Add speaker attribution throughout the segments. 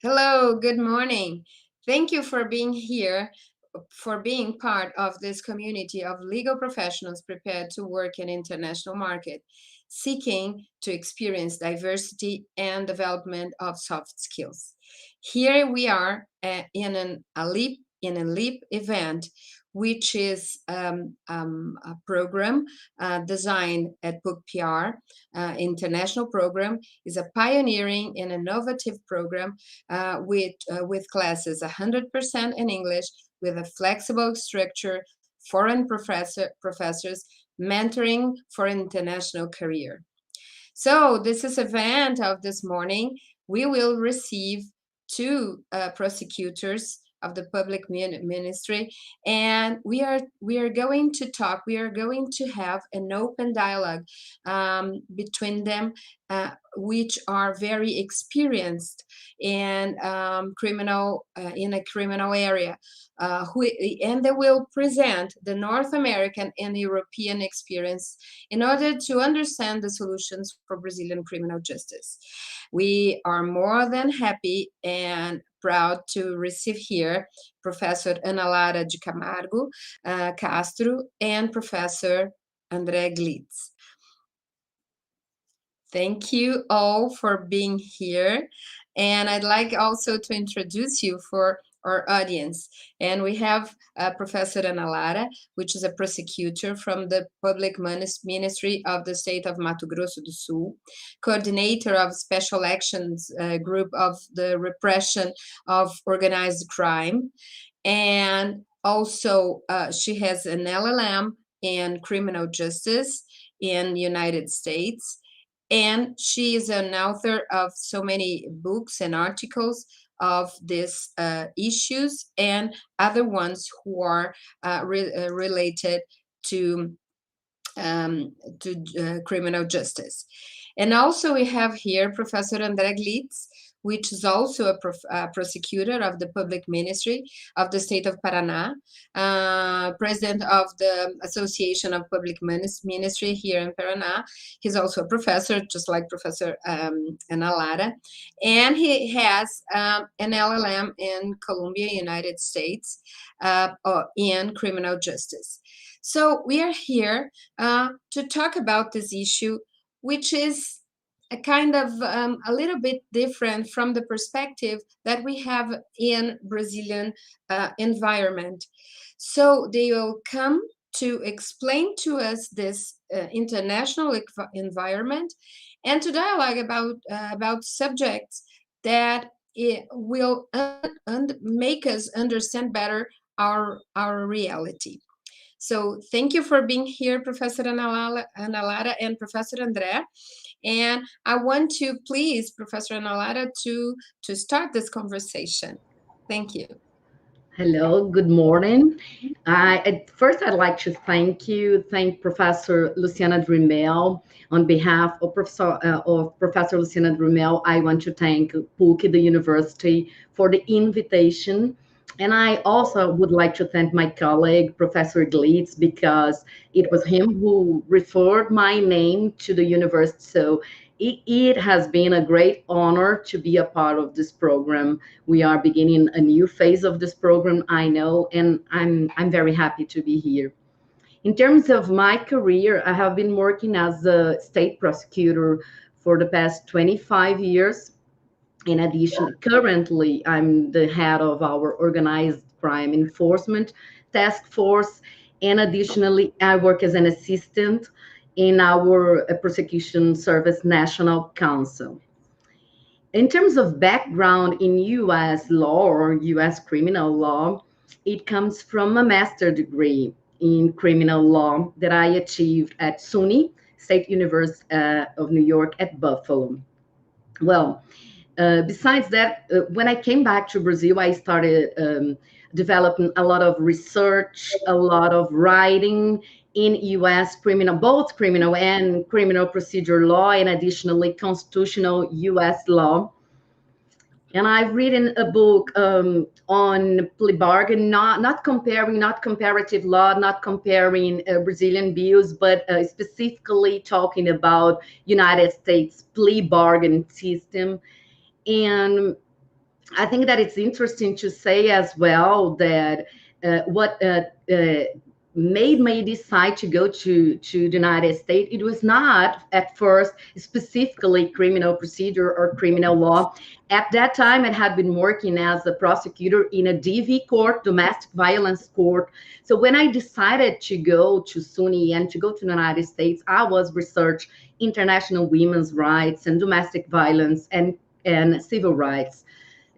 Speaker 1: Hello, good morning. Thank you for being here, for being part of this community of legal professionals prepared to work in international market, seeking to experience diversity and development of soft skills. Here we are in a LEAP event, which is a program designed at PUCPR, international program, is a pioneering and innovative program with classes 100% in English, with a flexible structure, foreign professors, mentoring for international career. So this is event of this morning. We will receive two prosecutors of the public ministry, and we are going to talk. We are going to have an open dialogue between them, which are very experienced in criminal in a criminal area, and they will present the North American and European experience in order to understand the solutions for Brazilian criminal justice. We are more than happy and proud to receive here Professor Ana Lara de Camargo, Castro, and Professor André Glitz. Thank you all for being here. And I'd like also to introduce you for our audience. And we have Professor Ana Lara, which is a prosecutor from the Public Ministry of the state of Mato Grosso do Sul, coordinator of Special Actions Group of the Repression of Organized Crime. And also she has an LLM in criminal justice in the United States. And she is an author of so many books and articles of these issues and other ones who are related to criminal justice. And also we have here Professor André Glitz, which is also a prosecutor of the Public Ministry of the state of Paraná, president of the Association of Public Ministry here in Paraná. He's also a professor, just like Professor Ana Lara. And he has an LLM in Columbia, United States, in criminal justice. So we are here to talk about this issue, which is a kind of a little bit different from the perspective that we have in Brazilian environment. So they will come to explain to us this international environment and to dialogue about subjects that it will make us understand better our reality. So thank you for being here, Professor Ana Lara and Professor André. And I want to please Professor Ana Lara to start this conversation. Thank you.
Speaker 2: Hello, good morning. First, I'd like to thank Professor Luciana Drimel. On behalf of Professor Luciana Drimel, I want to thank PUC, the university, for the invitation. And I also would like to thank my colleague, Professor Glitz, because it was him who referred my name to the university. So it has been a great honor to be a part of this program. We are beginning a new phase of this program, I know, and I'm very happy to be here. In terms of my career, I have been working as a state prosecutor for the past 25 years. In addition, currently, I'm the head of our organized crime enforcement task force. And additionally, I work as an assistant in our prosecution service national council. In terms of background in US law or US criminal law, it comes from a master degree in criminal law that I achieved at SUNY, State University of New York at Buffalo. Well, besides that, when I came back to Brazil, I started developing a lot of research, a lot of writing in U.S. criminal, both criminal and criminal procedure law, and additionally constitutional U.S. law. And I've written a book on plea bargain, not comparative law, not comparing Brazilian bills, but specifically talking about United States plea bargain system. And I think that it's interesting to say as well that what made me decide to go to the United States, it was not at first specifically criminal procedure or criminal law. At that time, I had been working as a prosecutor in a DV court, domestic violence court. So when I decided to go to SUNY and to go to the United States, I was research international women's rights and domestic violence and civil rights.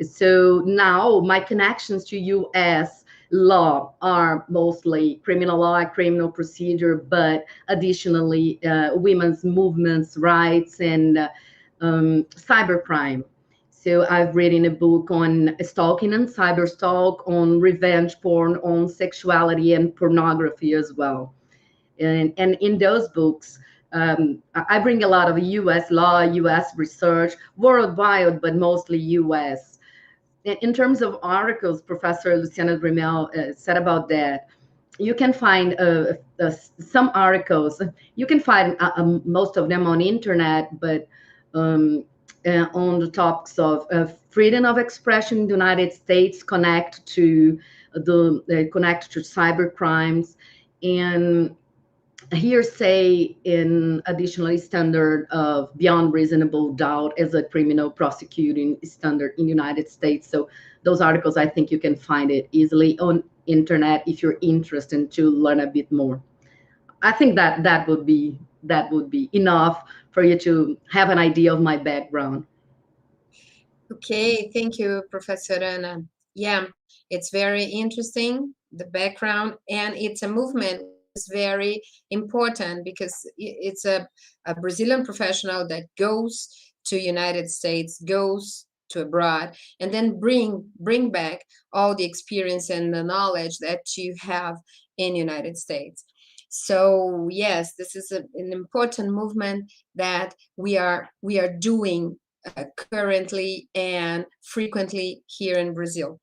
Speaker 2: So now my connections to US law are mostly criminal law, criminal procedure, but additionally women's movements, rights, and cybercrime. So I've written a book on stalking and cyber stalk, on revenge porn, on sexuality and pornography as well. And in those books, I bring a lot of US law, US research, worldwide, but mostly US. In terms of articles, Professor Luciana Drimel said about that, you can find some articles. You can find most of them on internet, but um, on the topics of freedom of expression in the United States, connect to cyber crimes, and hearsay in additionally standard of beyond reasonable doubt as a criminal prosecuting standard in the United States. So those articles, I think you can find it easily on internet if you're interested to learn a bit more. I think that would be enough for you to have an idea of my background.
Speaker 1: Okay, thank you, Professor Ana. Yeah, it's very interesting, the background, and it's a movement which is very important because it's a Brazilian professional that goes to United States, goes to abroad, and then bring back all the experience and the knowledge that you have in United States. So yes, this is an important movement that we are doing currently and frequently here in Brazil.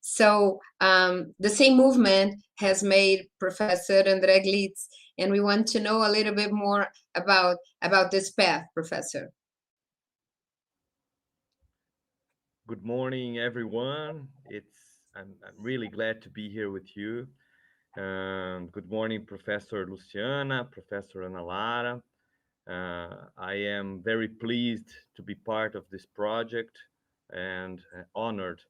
Speaker 1: So the same movement has made Professor André Glitz, and we want to know a little bit more about this path, Professor.
Speaker 3: Good morning, everyone. I'm really glad to be here with you. Good morning, Professor Luciana, Professor Ana Lara. I am very pleased to be part of this project and honored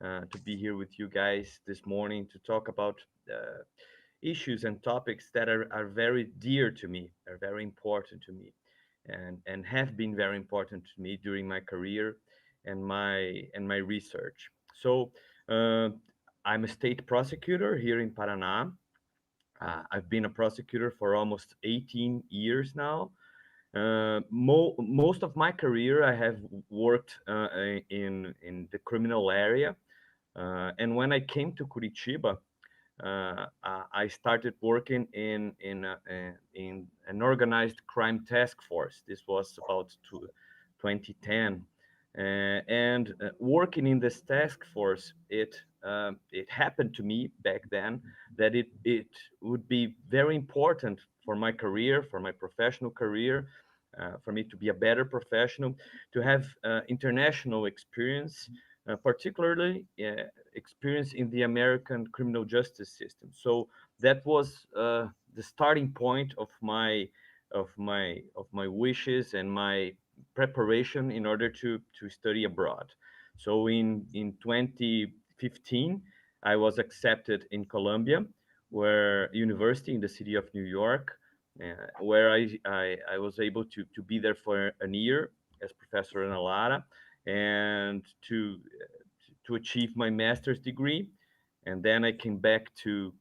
Speaker 3: to be here with you guys this morning to talk about issues and topics that are very dear to me, are very important to me, and have been very important to me during my career and my research. So uh, I'm a state prosecutor here in Paraná. I've been a prosecutor for almost 18 years now. Most of my career, I have worked in the criminal area, and when I came to Curitiba, I started working in an organized crime task force. This was about 2010, and working in this task force, it happened to me back then that it would be very important for my career, for my professional career, for me to be a better professional, to have international experience, particularly experience in the American criminal justice system. So that was the starting point of my wishes and my preparation in order to study abroad. So in 2015, I was accepted in Columbia, where university in the city of New York, where I was able to be there for an year as professor in Lara and to achieve my master's degree, and then I came back to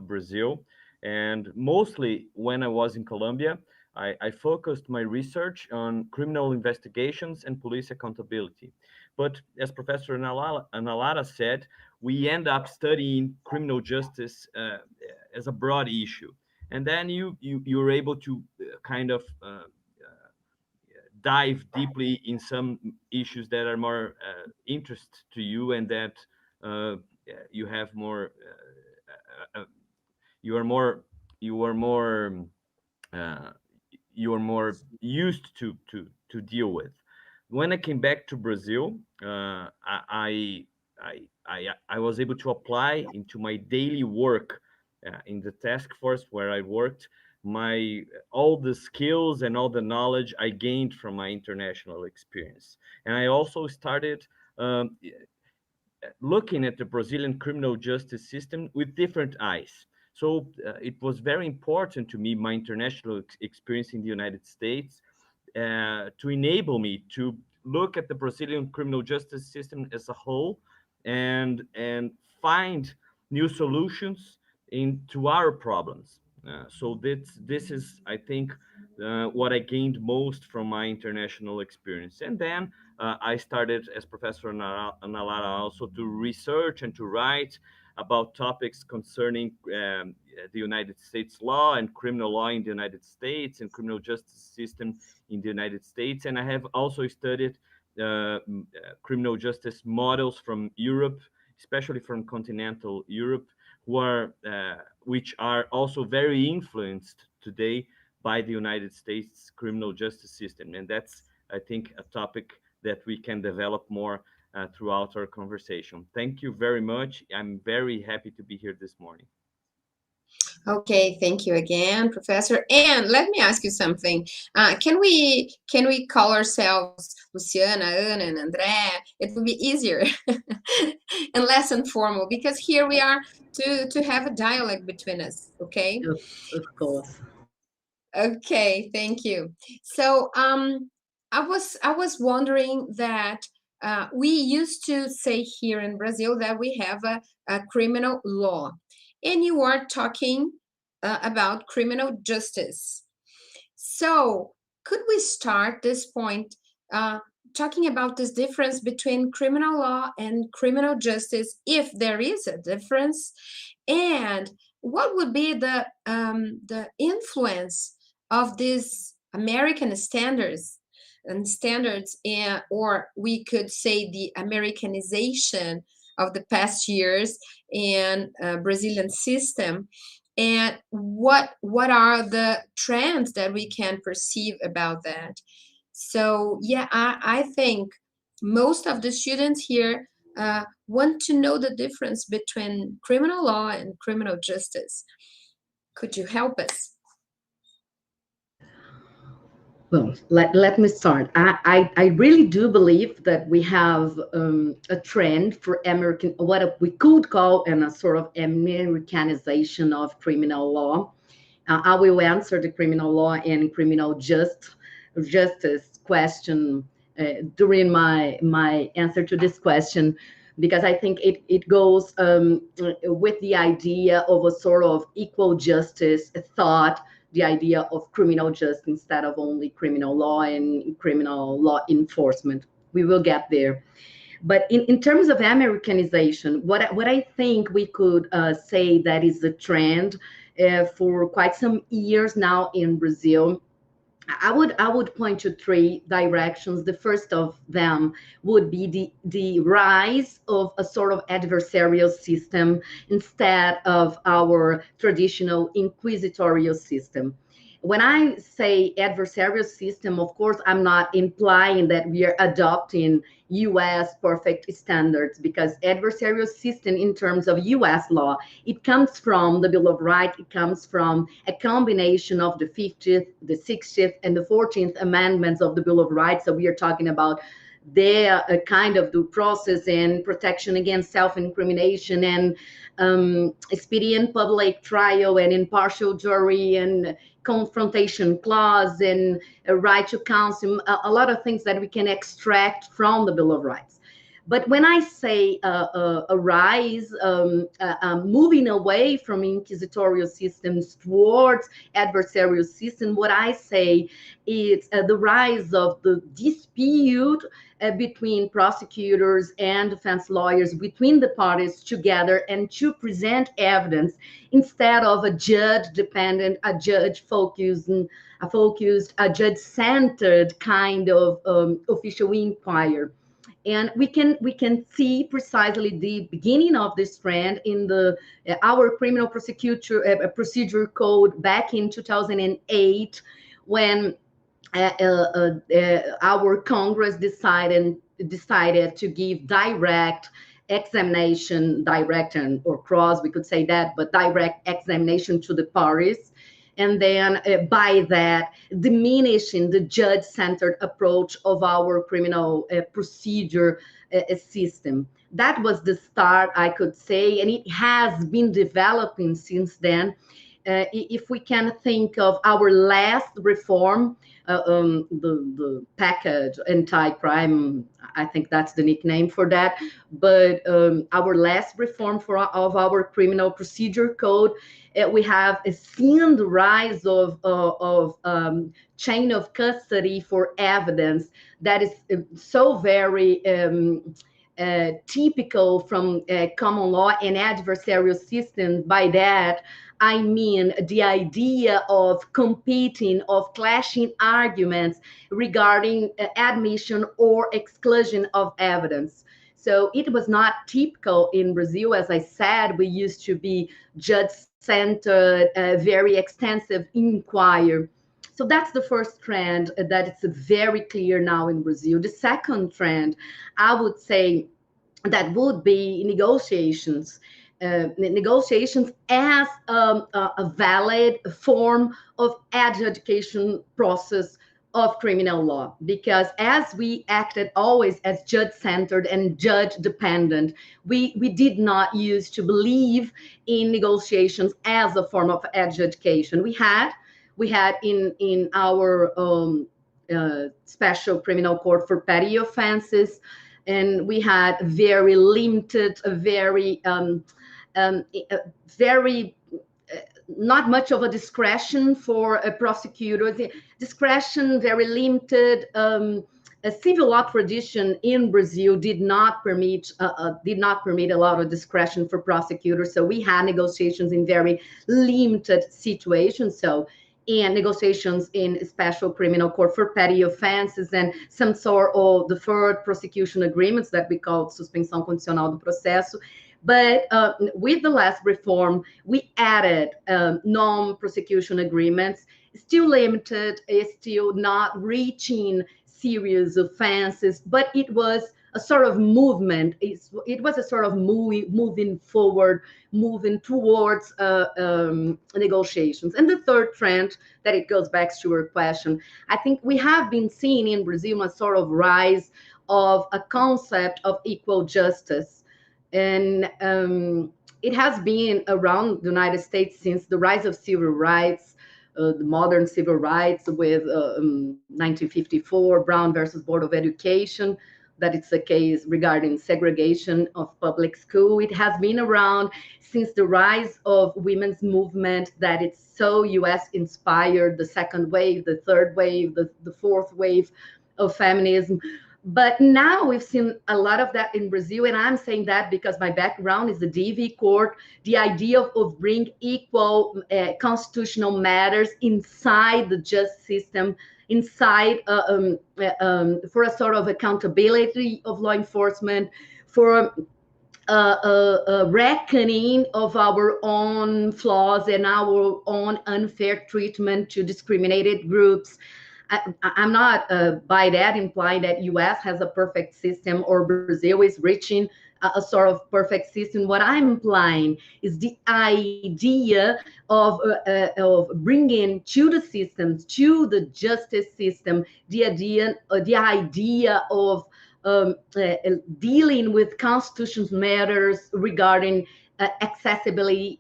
Speaker 3: Brazil. And mostly when I was in Colombia, I focused my research on criminal investigations and police accountability. But as Professor Nalara said, we end up studying criminal justice as a broad issue, and then you're able to kind of dive deeply in some issues that are more interest to you and that uh, you have more you are more you are more uh, you are more used to deal with. When I came back to Brazil, I was able to apply into my daily work in the task force where I worked my all the skills and all the knowledge I gained from my international experience. And I also started um, looking at the Brazilian criminal justice system with different eyes. So it was very important to me, my international experience in the United States, to enable me to look at the Brazilian criminal justice system as a whole and find new solutions into our problems. So this is, I think, what I gained most from my international experience. And then I started, as Professor Lara, also to research and to write about topics concerning the United States law and criminal law in the United States and criminal justice system in the United States. And I have also studied criminal justice models from Europe, especially from continental Europe, which are also very influenced today by the United States criminal justice system. And that's, I think, a topic that we can develop more throughout our conversation. Thank you very much. I'm very happy to be here this morning.
Speaker 1: Okay, thank you again, Professor. And let me ask you something. Can we call ourselves Luciana, Ana, and André? It would be easier and less informal because here we are to have a dialogue between us. Okay.
Speaker 2: Of course.
Speaker 1: Okay, thank you. So I was wondering that we used to say here in Brazil that we have a criminal law, and you are talking about criminal justice. So could we start this point uh, talking about this difference between criminal law and criminal justice, if there is a difference, and what would be the influence of these American standards, or we could say the Americanization of the past years in Brazilian system, and what are the trends that we can perceive about that? So yeah, I think most of the students here want to know the difference between criminal law and criminal justice. Could you help us?
Speaker 2: Well, let me start. I really do believe that we have a trend for what we could call a sort of Americanization of criminal law. I will answer the criminal law and criminal justice question during my answer to this question, because I think it goes with the idea of a sort of equal justice thought, the idea of criminal justice instead of only criminal law and criminal law enforcement. We will get there. But in terms of Americanization, what I think we could say that is a trend for quite some years now in Brazil. I would point to three directions. The first of them would be the rise of a sort of adversarial system instead of our traditional inquisitorial system. When I say adversarial system, of course, I'm not implying that we are adopting US perfect standards, because adversarial system in terms of US law, it comes from the Bill of Rights, it comes from a combination of the 50th, the 60th, and the 14th Amendments of the Bill of Rights. So we are talking about their kind of due process and protection against self-incrimination and expedient public trial and impartial jury and confrontation clause and a right to counsel, a lot of things that we can extract from the Bill of Rights. But when I say a rise, moving away from inquisitorial systems towards adversarial system, what I say is the rise of the dispute between prosecutors and defense lawyers, between the parties together, and to present evidence instead of a judge-dependent, a judge-focused, a judge-centered kind of official inquiry. And we can see precisely the beginning of this trend in our criminal procedure code back in 2008, when our Congress decided decided to give direct examination, direct and or cross, we could say that, but direct examination to the parties. And then by that, diminishing the judge-centered approach of our criminal procedure system. That was the start, I could say, and it has been developing since then. If we can think of our last reform, the package anti-crime, I think that's the nickname for that. But our last reform of our criminal procedure code, we have seen the rise of chain of custody for evidence that is so very typical from common law and adversarial systems. By that, I mean the idea of competing, of clashing arguments regarding admission or exclusion of evidence. So it was not typical in Brazil. As I said, we used to be judge-centered, very extensive inquiry. So that's the first trend that it's very clear now in Brazil. The second trend, I would say, that would be negotiations. Negotiations as a valid form of adjudication process of criminal law, because as we acted always as judge-centered and judge-dependent, we did not used to believe in negotiations as a form of adjudication. We had in our special criminal court for petty offenses, and we had very limited, very not much of a discretion for prosecutors. Discretion very limited. A civil law tradition in Brazil did not permit a lot of discretion for prosecutors. So we had negotiations in very limited situations. So and negotiations in special criminal court for petty offenses and some sort of deferred prosecution agreements that we call suspensão condicional do processo. But with the last reform, we added non-prosecution agreements, still limited, still not reaching serious offenses, but it was a sort of movement. It was a sort of moving forward, moving towards negotiations. And the third trend, that it goes back to your question, I think we have been seeing in Brazil a sort of rise of a concept of equal justice. And it has been around the United States since the rise of civil rights, the modern civil rights with 1954, Brown versus Board of Education, that it's a case regarding segregation of public school. It has been around since the rise of women's movement, that it's so US inspired, the second wave, the third wave, the fourth wave of feminism. But now we've seen a lot of that in Brazil, and I'm saying that because my background is the DV court, the idea of bring equal constitutional matters inside the justice system, inside for a sort of accountability of law enforcement, for a reckoning of our own flaws and our own unfair treatment to discriminated groups. I'm not by that implying that US has a perfect system or Brazil is reaching a sort of perfect system. What I'm implying is the idea of bringing to the systems, to the justice system, the idea of dealing with constitutional matters regarding accessibility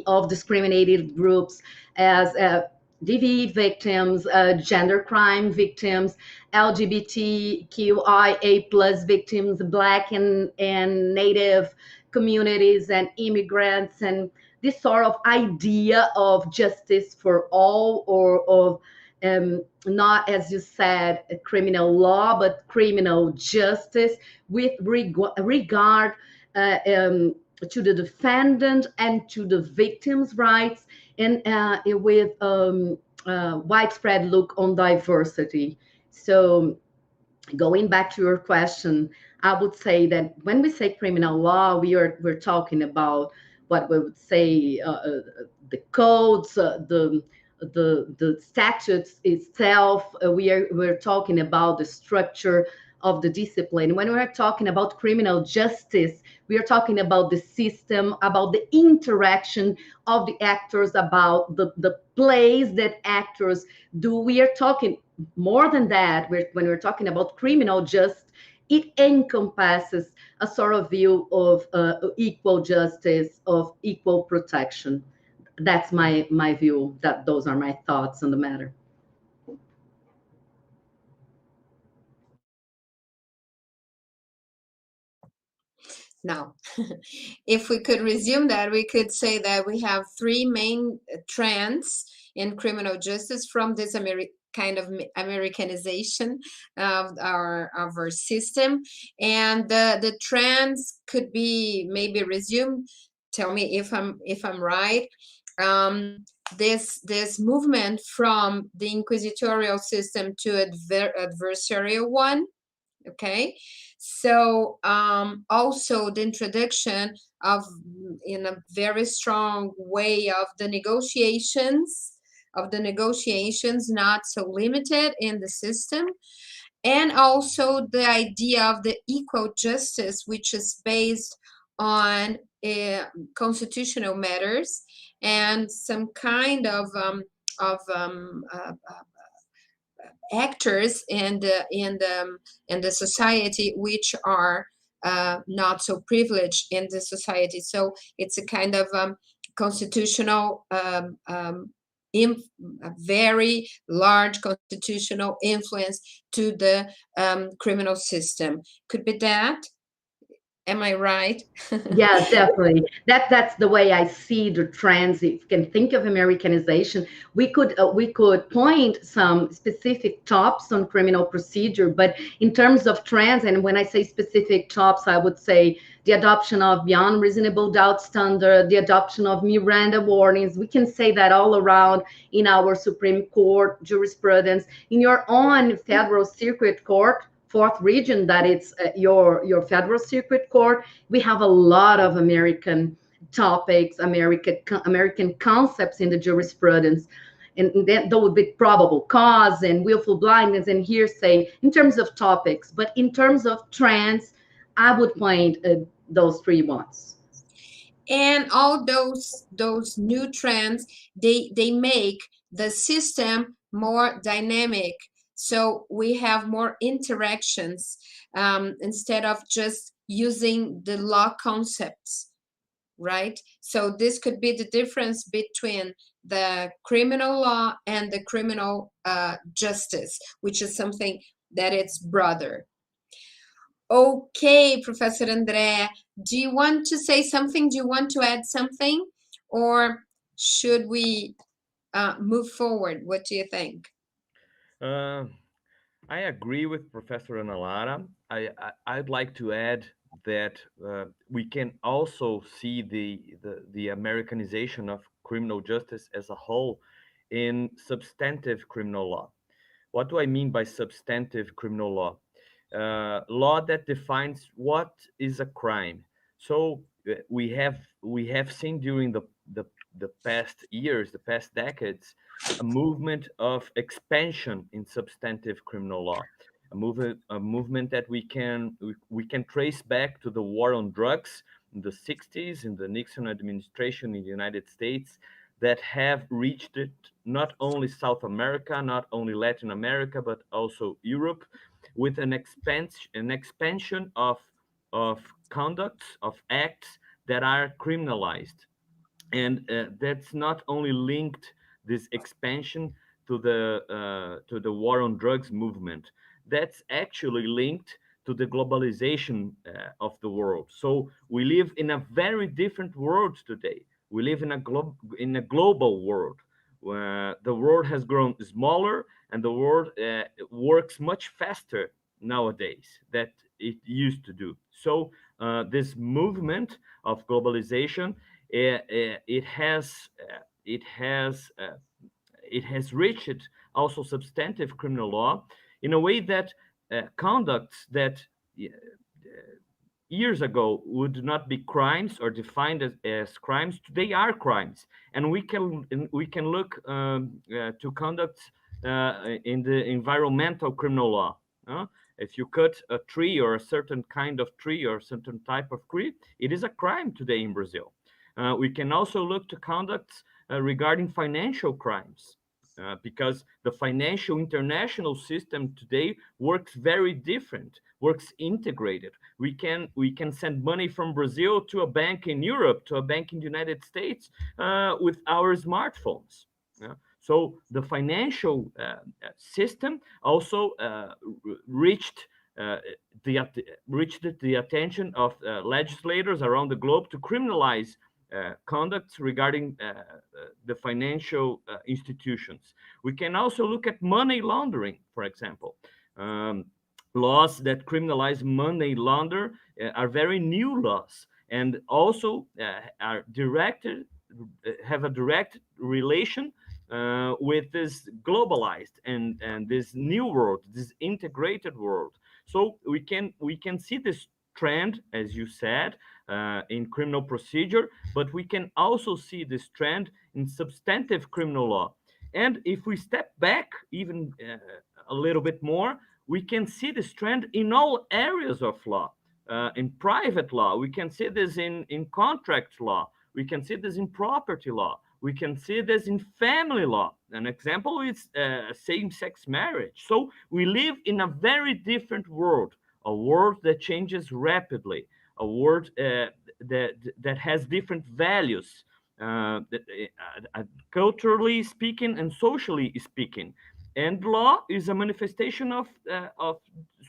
Speaker 2: of discriminated groups as DV victims, gender crime victims, LGBTQIA plus victims, Black and Native communities and immigrants, and this sort of idea of justice for all, or of not, as you said, criminal law, but criminal justice with regard to the defendant and to the victim's rights, and with widespread look on diversity. So going back to your question, I would say that when we say criminal law, we're talking about what we would say the codes, the statutes itself. We're talking about the structure of the discipline. When we're talking about criminal justice, we are talking about the system, about the interaction of the actors, about the plays that actors do. We are talking more than that. When we're talking about criminal justice, it encompasses a sort of view of equal justice, of equal protection. That's my view. That those are my thoughts on the matter.
Speaker 1: Now, if we could resume that, we could say that we have three main trends in criminal justice from this kind of Americanization of our system, and the trends could be maybe resumed. Tell me if I'm right. This movement from the inquisitorial system to adversarial one. Okay, so also the introduction of, in a very strong way, of the negotiations, not so limited in the system, and also the idea of the equal justice, which is based on constitutional matters and some kind of actors in the society which are not so privileged in the society. So it's a kind of constitutional a very large constitutional influence to the criminal system. Could be that. Am I right?
Speaker 2: Yeah, definitely. That's the way I see the trends. If you can think of Americanization, we could point some specific tops on criminal procedure, but in terms of trends, and when I say specific tops, I would say the adoption of beyond reasonable doubt standard, the adoption of Miranda warnings. We can say that all around in our Supreme Court jurisprudence, in your own federal circuit court, fourth region, that it's your federal circuit court. We have a lot of American topics, American concepts in the jurisprudence. And then there would be probable cause and willful blindness and hearsay in terms of topics. But in terms of trends, I would point those three ones.
Speaker 1: And all those new trends, they make the system more dynamic. So we have more interactions instead of just using the law concepts, right? So this could be the difference between the criminal law and the criminal justice, which is something that it's broader. Okay, Professor André, do you want to say something? Do you want to add something? Or should we move forward? What do you think?
Speaker 3: I agree with Professor Ana Lara. I'd like to add that we can also see the Americanization of criminal justice as a whole in substantive criminal law. What do I mean by substantive criminal law? Law that defines what is a crime. So we have seen during the past years, the past decades, a movement of expansion in substantive criminal law, a movement that we can trace back to the war on drugs in the 60s, in the Nixon administration in the United States, that have reached it not only South America, not only Latin America, but also Europe, with an expansion of conducts, of acts that are criminalized. And that's not only linked, this expansion, to the war on drugs movement. That's actually linked to the globalization of the world. So we live in a very different world today. We live in a global world where the world has grown smaller, and the world works much faster nowadays that it used to do. So this movement of globalization, it has it has it has reached also substantive criminal law in a way that conducts that years ago would not be crimes or defined as crimes, they are crimes. And we can look to conducts in the environmental criminal law. If you cut a tree or a certain kind of tree or a certain type of tree, it is a crime today in Brazil. We can also look to conducts regarding financial crimes. Because the financial international system today works very different, works integrated. We can send money from Brazil to a bank in Europe, to a bank in the United States, with our smartphones. So the financial system also reached uh, the attention of legislators around the globe to criminalize conducts regarding the financial institutions. We can also look at money laundering, for example. Um, Laws that criminalize money launder are very new laws, and also are directed have a direct relation with this globalized and this new world, this integrated world. So we can see this trend, as you said, in criminal procedure, but we can also see this trend in substantive criminal law. And if we step back even a little bit more, we can see this trend in all areas of law. In private law, we can see this in contract law, we can see this in property law, we can see this in family law. An example is same-sex marriage. So we live in a very different world, a world that changes rapidly, a world that has different values, culturally speaking and socially speaking. And law is a manifestation of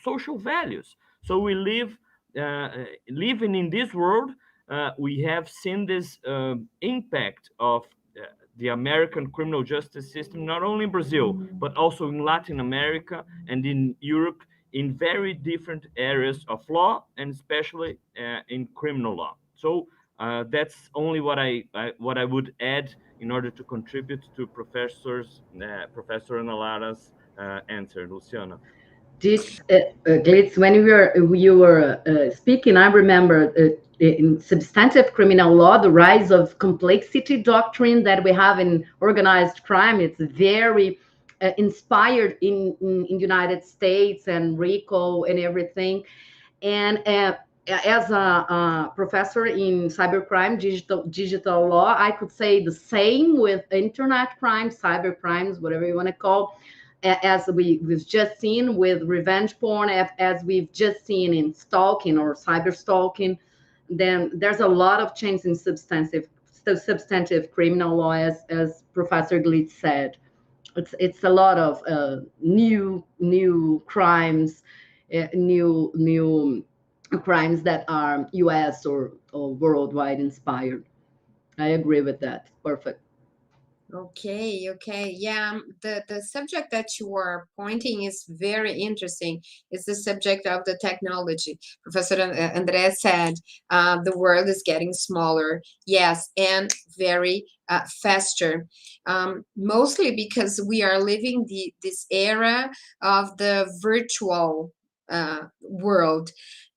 Speaker 3: social values. So we live living in this world. We have seen this impact of the American criminal justice system, not only in Brazil, but also in Latin America and in Europe, in very different areas of law, and especially in criminal law. So that's only what I would add in order to contribute to Professor Lara's answer, Luciana.
Speaker 2: This Glitz, when you were speaking, I remember in substantive criminal law, the rise of complexity doctrine that we have in organized crime. It's very inspired in United States and RICO and everything. And as a professor in cybercrime, digital law, I could say the same with internet crimes, cyber crimes, whatever you want to call, as we've just seen with revenge porn, as we've just seen in stalking or cyber stalking. Then there's a lot of change in substantive criminal law, as Professor Glitz said. It's a lot of new crimes, new crimes that are U.S. or worldwide inspired. I agree with that. Perfect.
Speaker 1: Okay, okay. Yeah, the subject that you are pointing is very interesting. It's the subject of the technology. Professor André said the world is getting smaller. Yes, and very faster. Mostly because we are living this era of the virtual world.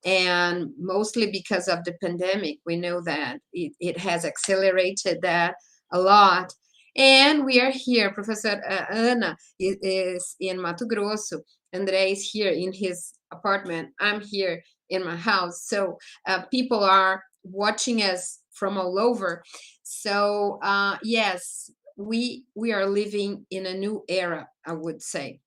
Speaker 1: And mostly because of the pandemic, we know that it has accelerated that a lot. And we are here. Professor Ana is in Mato Grosso. André is here in his apartment. I'm here in my house. So people are watching us from all over. So yes, we are living in a new era, I would say.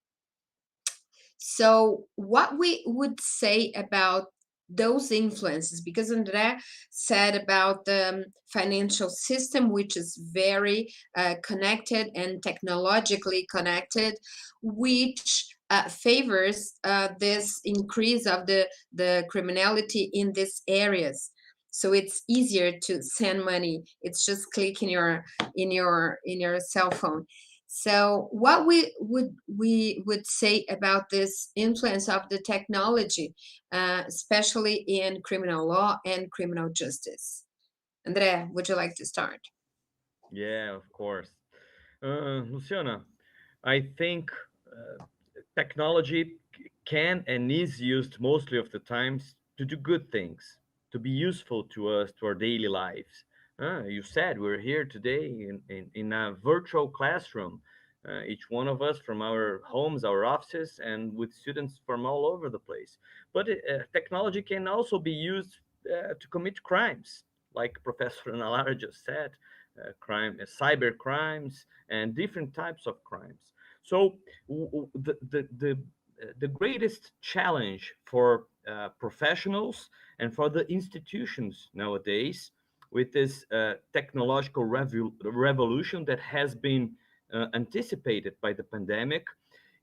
Speaker 1: So, what we would say about those influences, because André said about the financial system, which is very connected and technologically connected, which favors this increase of the criminality in these areas. So it's easier to send money. It's just click in your cell phone. So what we would say about this influence of the technology, especially in criminal law and criminal justice? André, would you like to start?
Speaker 3: Yeah, of course. Luciana, I think technology can and is used mostly of the times to do good things, to be useful to us, to our daily lives. You said we're here today in a virtual classroom. each one of us from our homes, our offices, and with students from all over the place. But technology can also be used to commit crimes, like Professor Lara just said, cyber crimes, and different types of crimes. So the greatest challenge for professionals and for the institutions nowadays with this technological revolution that has been anticipated by the pandemic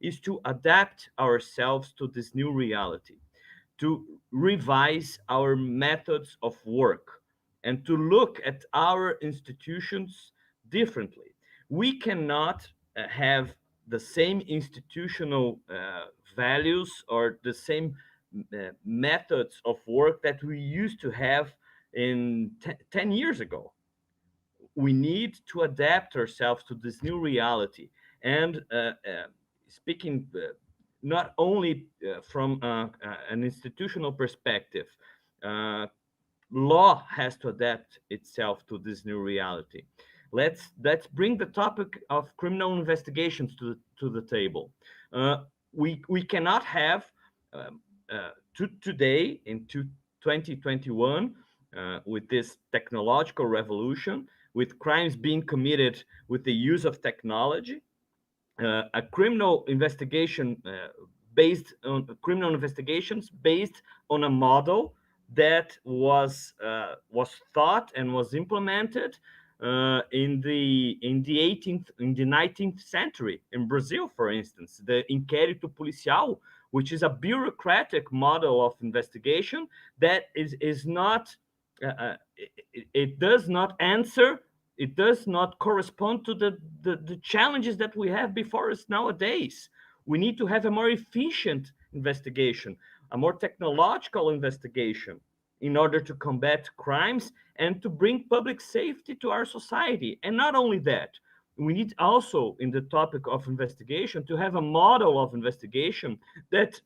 Speaker 3: is to adapt ourselves to this new reality, to revise our methods of work, and to look at our institutions differently. We cannot have the same institutional values or the same methods of work that we used to have in 10 years ago. We need to adapt ourselves to this new reality. And speaking not only from an institutional perspective, uh, law has to adapt itself to this new reality. Let's bring the topic of criminal investigations to the table. Uh, we cannot have today in 2021 with this technological revolution, with crimes being committed with the use of technology, a criminal investigation based on criminal investigations based on a model that was thought and was implemented in the 18th, in the 19th century in Brazil, for instance, the inquérito policial, which is a bureaucratic model of investigation that is not it does not answer, it does not correspond to the challenges that we have before us nowadays. We need to have a more efficient investigation, a more technological investigation in order to combat crimes and to bring public safety to our society. And not only that, we need also, in the topic of investigation, to have a model of investigation that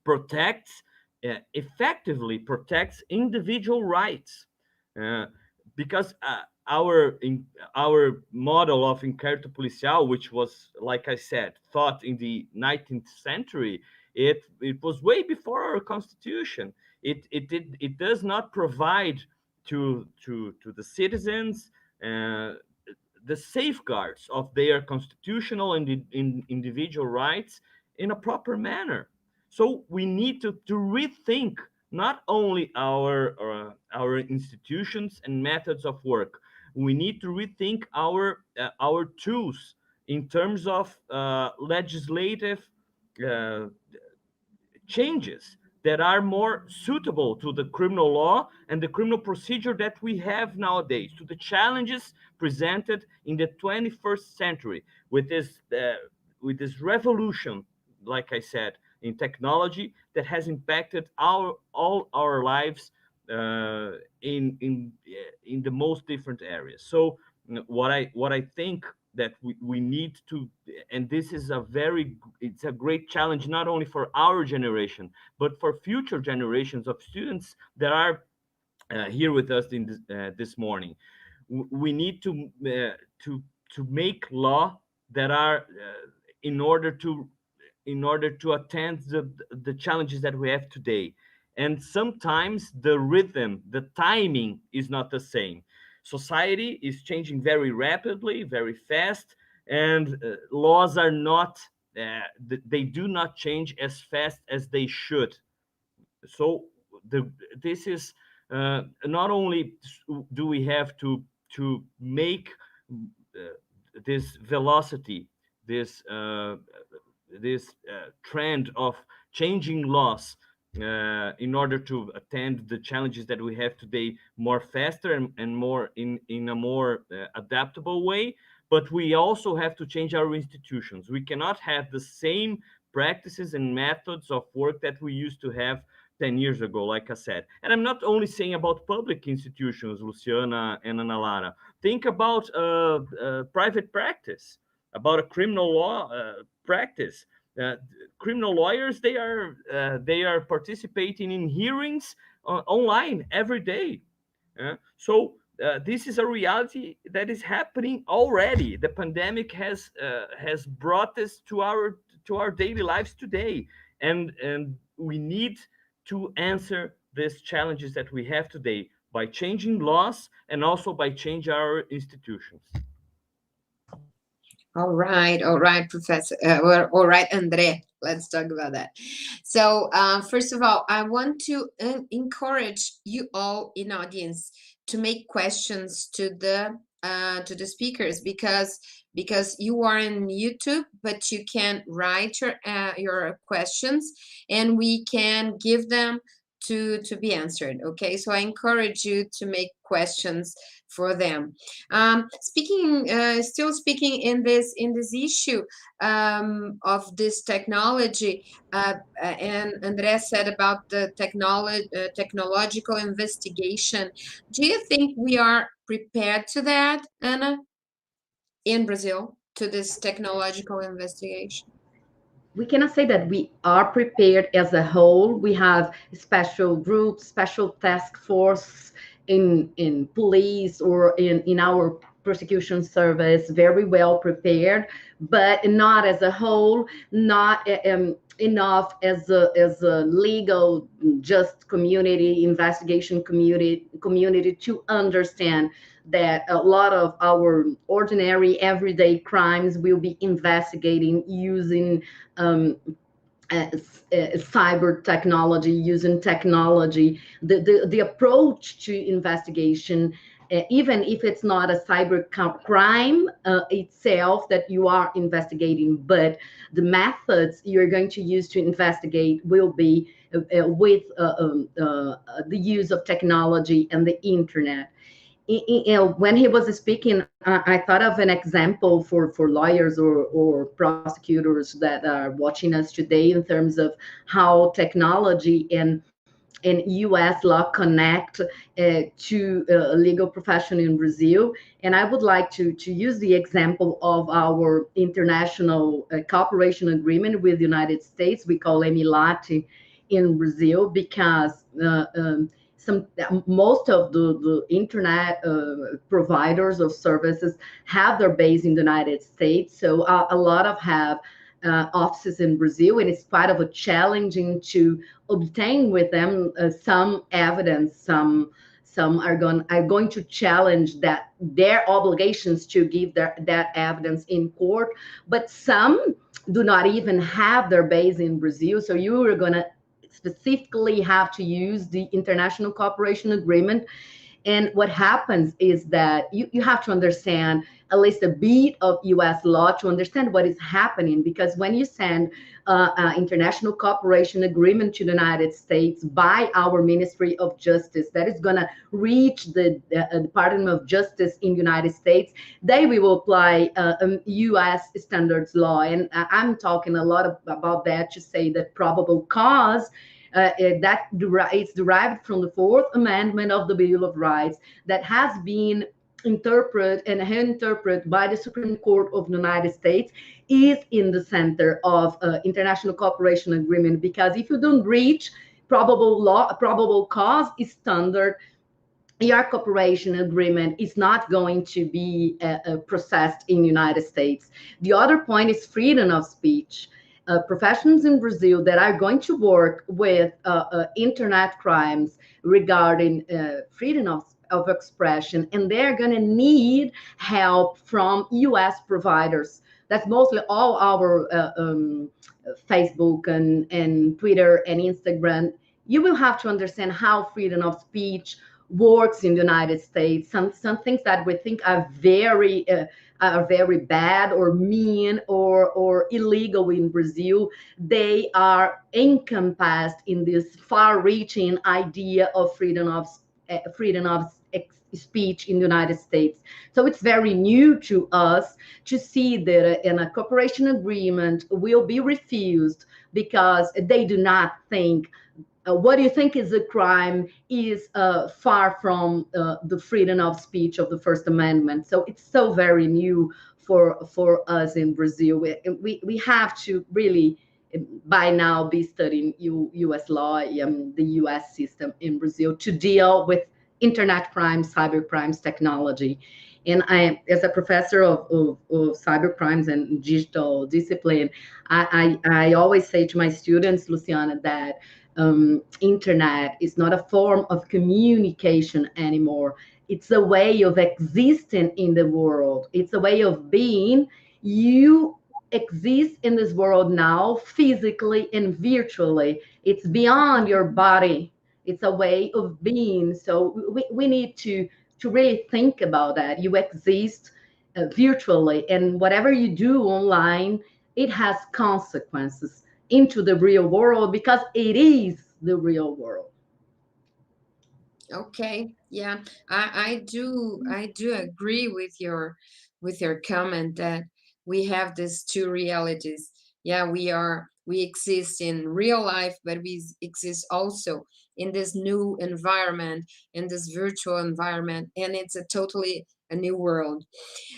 Speaker 3: protects, effectively protects individual rights. Uh, because our model of inquérito policial, which was, like I said, thought in the 19th century, it was way before our constitution. It does not provide to the citizens the safeguards of their constitutional and individual rights in a proper manner. So we need to rethink not only our institutions and methods of work. We need to rethink our tools in terms of legislative uh, changes that are more suitable to the criminal law and the criminal procedure that we have nowadays, to the challenges presented in the 21st century with this revolution, like I said, in technology that has impacted all our lives uh, in the most different areas. So what I think that we need to, and this is it's a great challenge not only for our generation but for future generations of students that are here with us this morning. We need to make law that are in order to attend the challenges that we have today. And sometimes the rhythm, the timing is not the same. Society is changing very rapidly, very fast, and laws are not, they do not change as fast as they should. So this is not only do we have to make this velocity, this trend of changing laws in order to attend the challenges that we have today more faster and more in a more adaptable way. But we also have to change our institutions. We cannot have the same practices and methods of work that we used to have 10 years ago, like I said. And I'm not only saying about public institutions, Luciana and Ana Lara. Think about private practice, about a criminal law practice. Uh, Criminal lawyers, they are participating in hearings online every day. So this is a reality that is happening already. The pandemic has brought this to our daily lives today, and we need to answer these challenges that we have today by changing laws and also by changing our institutions.
Speaker 1: All right, Professor. All right, André. Let's talk about that. So, first of all, I want to encourage you all in audience to make questions to the speakers, because you are in YouTube, but you can write your questions, and we can give them to be answered. Okay, so I encourage you to make questions for them. Still speaking in this issue of this technology, and André said about the technological investigation. Do you think we are prepared to that, Anna, in Brazil, to this technological investigation?
Speaker 2: We cannot say that we are prepared as a whole. We have special groups, special task force in police or in our prosecution service, very well prepared, but not as a whole, not enough as a legal just community, investigation community to understand that a lot of our ordinary everyday crimes will be investigating using um, cyber technology, using technology. The approach to investigation, even if it's not a cyber crime itself that you are investigating, but the methods you're going to use to investigate will be with the use of technology and the internet. When he was speaking, I thought of an example for lawyers or prosecutors that are watching us today in terms of how technology and U.S. law connect to a legal profession in Brazil. And I would like to use the example of our international cooperation agreement with the United States. We call EMILAT in Brazil because some most of the internet providers of services have their base in the United States. So a lot of have offices in Brazil, and it's quite of a challenging to obtain with them some evidence. Some are going to challenge that their obligations to give that evidence in court, but some do not even have their base in Brazil. So you are going to specifically have to use the international cooperation agreement. And what happens is that you have to understand at least a bit of US law to understand what is happening. Because when you send an international cooperation agreement to the United States by our Ministry of Justice, that is going to reach the Department of Justice in the United States, they will apply US standards law. And I'm talking a lot about that to say that probable cause it's derived from the Fourth Amendment of the Bill of Rights that has been interpreted and interpreted by the Supreme Court of the United States is in the center of international cooperation agreement. Because if you don't reach probable cause is standard, your cooperation agreement is not going to be processed in the United States. The other point is freedom of speech. Professionals in Brazil that are going to work with internet crimes regarding freedom of expression, and they're going to need help from US providers. That's mostly all our Facebook and Twitter and Instagram. You will have to understand how freedom of speech works in the United States. Some things that we think are very bad or mean or illegal in Brazil, they are encompassed in this far-reaching idea of freedom of speech in the United States. So it's very new to us to see that in a cooperation agreement will be refused because they do not think what you think is a crime is far from the freedom of speech of the First Amendment. So it's so very new for us in Brazil. We have to really by now be studying U.S. law, the U.S. system in Brazil to deal with internet crimes, cyber crimes, technology. And I, as a professor of cyber crimes and digital discipline, I always say to my students, Luciana, that internet is not a form of communication anymore. It's a way of existing in the world. It's a way of being. You exist in this world now, physically and virtually. It's beyond your body. It's a way of being. So we need to really think about that. You exist virtually, and whatever you do online, it has consequences into the real world because it is the real world.
Speaker 1: Okay, yeah, I do agree with your comment that we have these two realities. Yeah, we exist in real life, but we exist also in this new environment, in this virtual environment, and it's a totally a new world.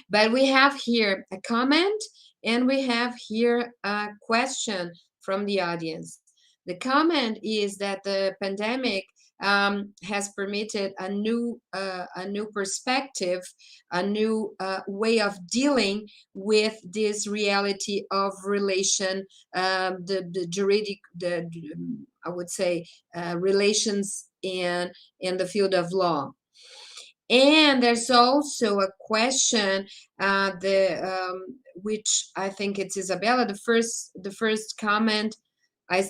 Speaker 1: But we have here a comment and we have here a question from the audience. The comment is that the pandemic has permitted a new perspective, a new way of dealing with this reality of relation, the juridic, I would say, relations in the field of law. And there's also a question, the which I think it's Isabella. The first comment, I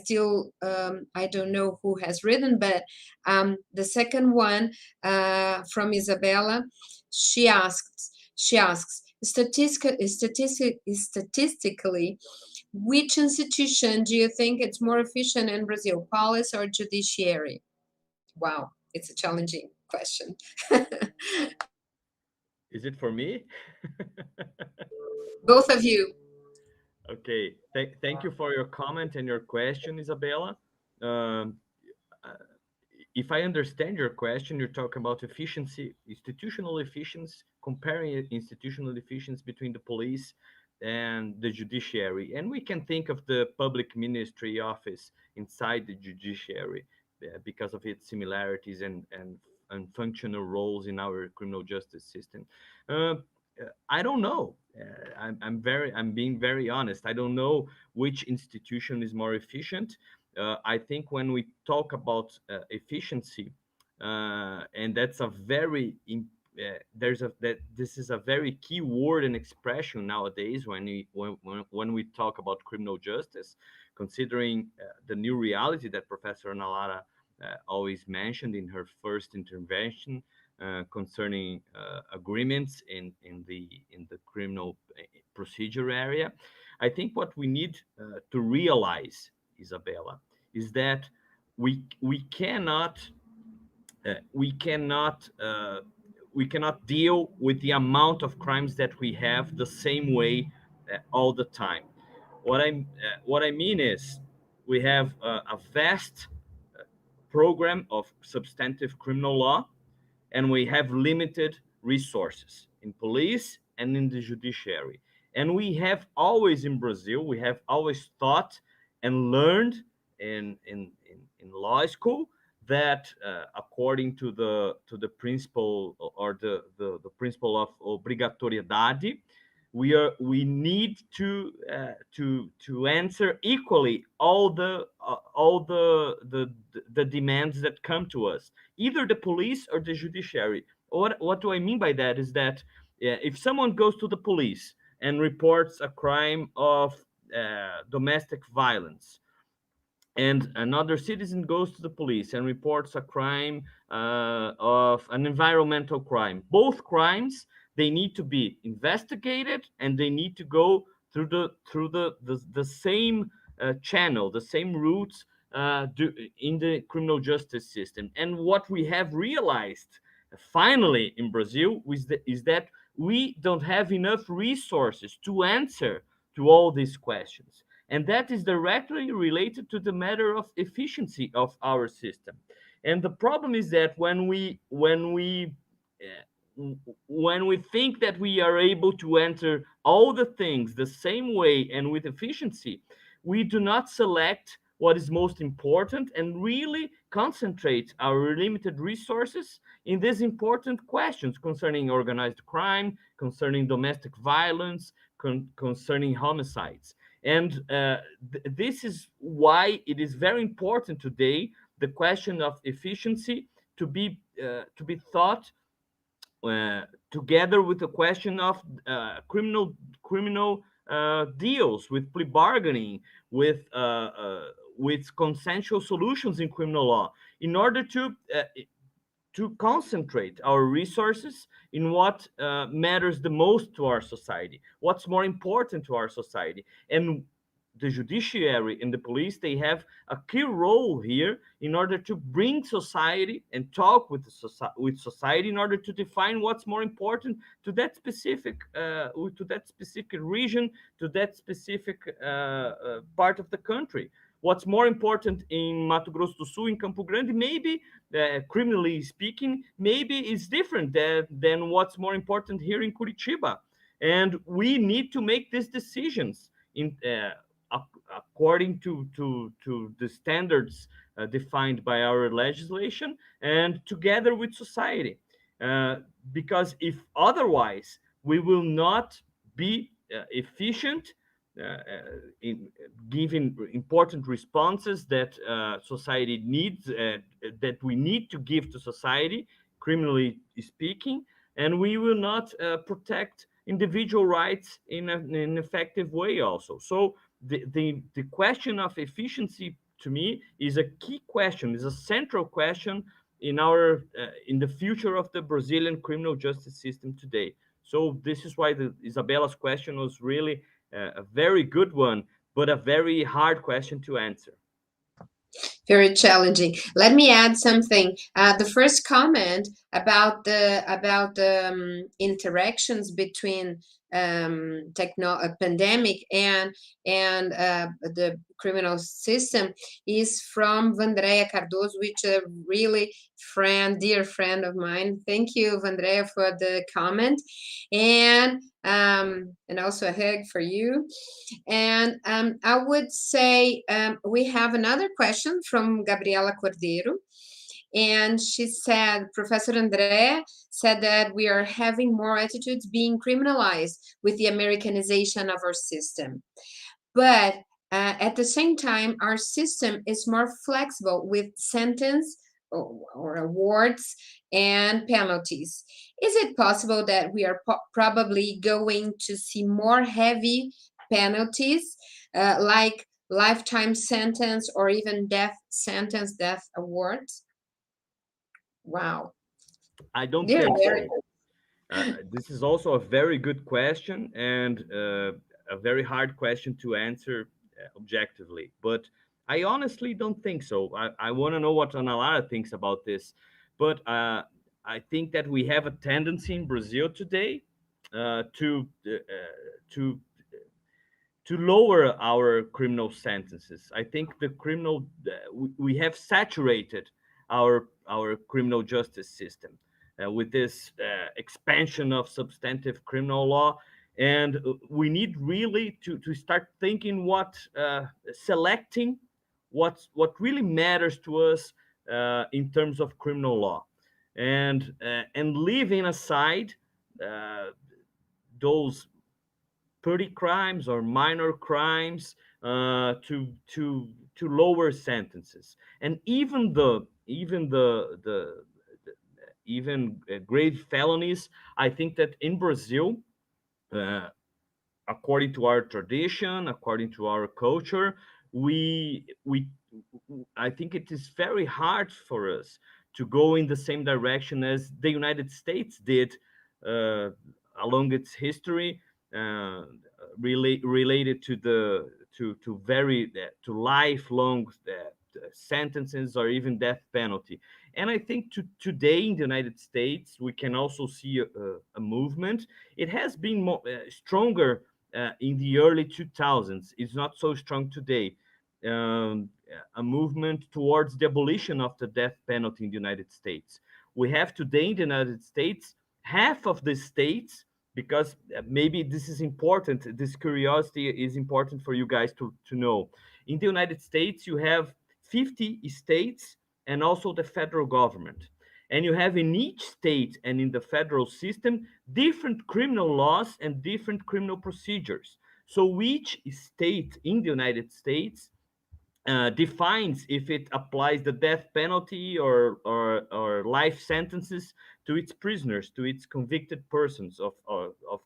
Speaker 1: don't know who has written, but the second one from Isabella, she asks statistically, which institution do you think it's more efficient in Brazil, police or judiciary? Wow, it's a challenging question.
Speaker 3: Is it for me?
Speaker 1: Both of you.
Speaker 3: Okay. Thank you for your comment and your question, Isabella. Um, uh, if I understand your question, you're talking about efficiency, institutional efficiency, comparing institutional efficiency between the police and the judiciary. And we can think of the public ministry office inside the judiciary because of its similarities and functional roles in our criminal justice system. Uh, I don't know. I'm being very honest. I don't know which institution is more efficient. I think when we talk about efficiency, and that's a there's a that this is a very key word and expression nowadays when we talk about criminal justice, considering the new reality that Professor Lara always mentioned in her first intervention concerning agreements in the criminal procedure area. I think what we need to realize, Isabella, is that we cannot we cannot we cannot deal with the amount of crimes that we have the same way all the time. What I mean is we have a vast program of substantive criminal law, and we have limited resources in police and in the judiciary. And we have always in Brazil, we have always thought and learned in law school that according to the principle or the principle of obrigatoriedade, we need to answer equally all the demands that come to us, either the police or the judiciary. What do I mean by that is that if someone goes to the police and reports a crime of domestic violence, and another citizen goes to the police and reports a crime of an environmental crime, both crimes, they need to be investigated and they need to go through the same channel, the same routes in the criminal justice system. And what we have realized finally in Brazil is that we don't have enough resources to answer to all these questions, and that is directly related to the matter of efficiency of our system. And the problem is that when we think that we are able to enter all the things the same way and with efficiency, we do not select what is most important and really concentrate our limited resources in these important questions concerning organized crime, concerning domestic violence, concerning homicides. And this is why it is very important today the question of efficiency to be thought uh, together with the question of criminal deals, with plea bargaining, with consensual solutions in criminal law, in order to concentrate our resources in what matters the most to our society, what's more important to our society. And the judiciary and the police, they have a key role here in order to bring society and talk with with society in order to define what's more important to that specific region, to that specific part of the country. What's more important in Mato Grosso do Sul, in Campo Grande, maybe criminally speaking, maybe it's different than what's more important here in Curitiba. And we need to make these decisions in according to the standards defined by our legislation and together with society. Uh, because if otherwise, we will not be efficient in giving important responses that society needs, that we need to give to society, criminally speaking, and we will not protect individual rights in an effective way also. So the question of efficiency to me is a key question, is a central question in our in the future of the Brazilian criminal justice system today. So this is why Isabella's question was really a very good one, but a very hard question to answer.
Speaker 1: Very challenging. Let me add something. The first comment about the interactions between pandemic and the criminal system is from Vandrea Cardoso, which a really dear friend of mine. Thank you, Vandrea, for the comment, and also a hug for you. And I would say we have another question from Gabriela Cordeiro. And she said, Professor André said that we are having more attitudes being criminalized with the Americanization of our system. But at the same time, our system is more flexible with sentence or awards and penalties. Is it possible that we are probably going to see more heavy penalties like lifetime sentence or even death sentence, death awards? Wow.
Speaker 3: I don't think so. This is also a very good question and a very hard question to answer objectively. But I honestly don't think so. I want to know what Lara thinks about this. But I think that we have a tendency in Brazil today to to lower our criminal sentences. I think the criminal we have saturated our criminal justice system with this expansion of substantive criminal law, and we need really to start thinking what selecting what really matters to us in terms of criminal law, and leaving aside uh, those petty crimes or minor crimes to lower sentences, and even grave felonies. I think that in Brazil, uh, according to our tradition, according to our culture, we I think it is very hard for us to go in the same direction as the United States did uh, along its history, uh, related to the to very to lifelong sentences or even death penalty. And I think today in the United States we can also see a movement. It has been stronger in the early 2000s. It's not so strong today. Um, a movement towards the abolition of the death penalty in the United States. We have today in the United States half of the states because maybe this is important. This curiosity is important for you guys to know. In the United States, you have 50 states and also the federal government. And you have in each state and in the federal system different criminal laws and different criminal procedures. So each state in the United States defines if it applies the death penalty or life sentences to its prisoners, to its convicted persons of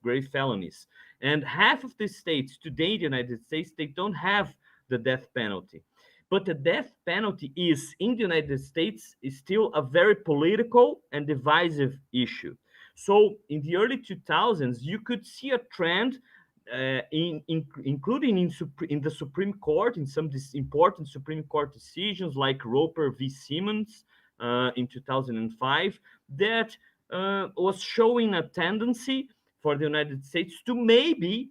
Speaker 3: grave felonies. And half of the states today in the United States, they don't have the death penalty. But the death penalty is, in the United States, is still a very political and divisive issue. So in the early 2000s, you could see a trend including in the Supreme Court, in some important Supreme Court decisions like Roper v. Simmons in 2005, that was showing a tendency for the United States to maybe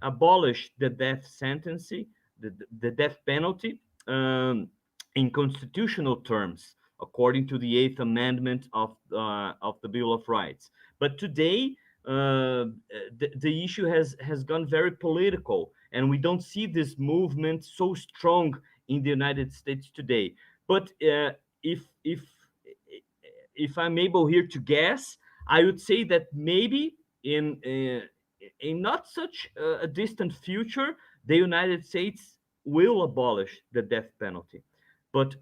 Speaker 3: abolish the death sentence, the death penalty, in constitutional terms, according to the Eighth Amendment of the Bill of Rights. But today, the issue has gone very political, and we don't see this movement so strong in the United States today. But if I'm able here to guess, I would say that maybe in not such a distant future, the United States will abolish the death penalty. But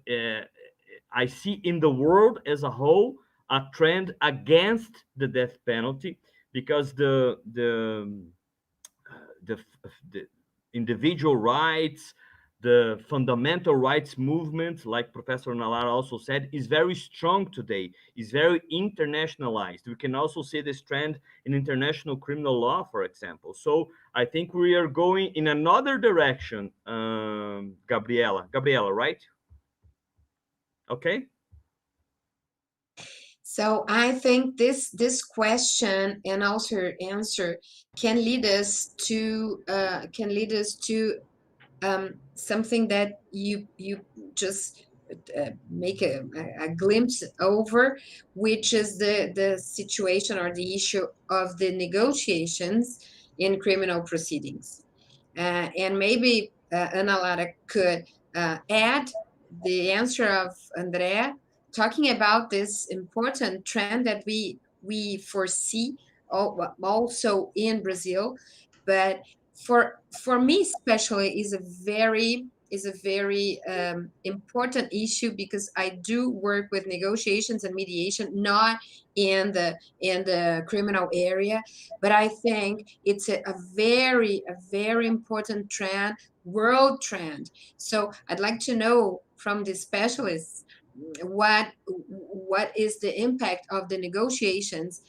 Speaker 3: I see in the world as a whole a trend against the death penalty, because the, the individual rights, the fundamental rights movement, like Professor Lara also said, is very strong today, is very internationalized. We can also see this trend in international criminal law, for example. So I think we are going in another direction, Gabriela, right? Okay.
Speaker 1: So I think this question and also her answer can lead us to something that you just make a glimpse over, which is the situation or the issue of the negotiations in criminal proceedings. And maybe Ana Lara could add the answer of André, talking about this important trend that we foresee also in Brazil, but for me especially is a very important issue, because I do work with negotiations and mediation, not in the criminal area, but I think it's a very important trend, world trend. So I'd like to know from the specialists what is the impact of the negotiations,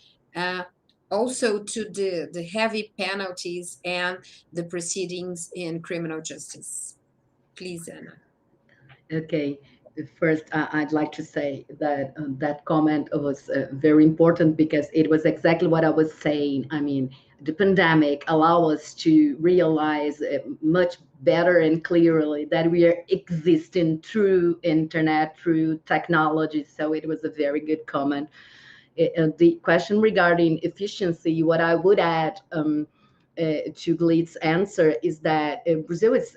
Speaker 1: also to the heavy penalties and the proceedings in criminal justice. Please, Ana.
Speaker 2: Okay. First, I'd like to say that that comment was very important, because it was exactly what I was saying. I mean, the pandemic allowed us to realize much better and clearly that we are existing through internet, through technology. So it was a very good comment. The question regarding efficiency, what I would add to Glitz's answer is that Brazil is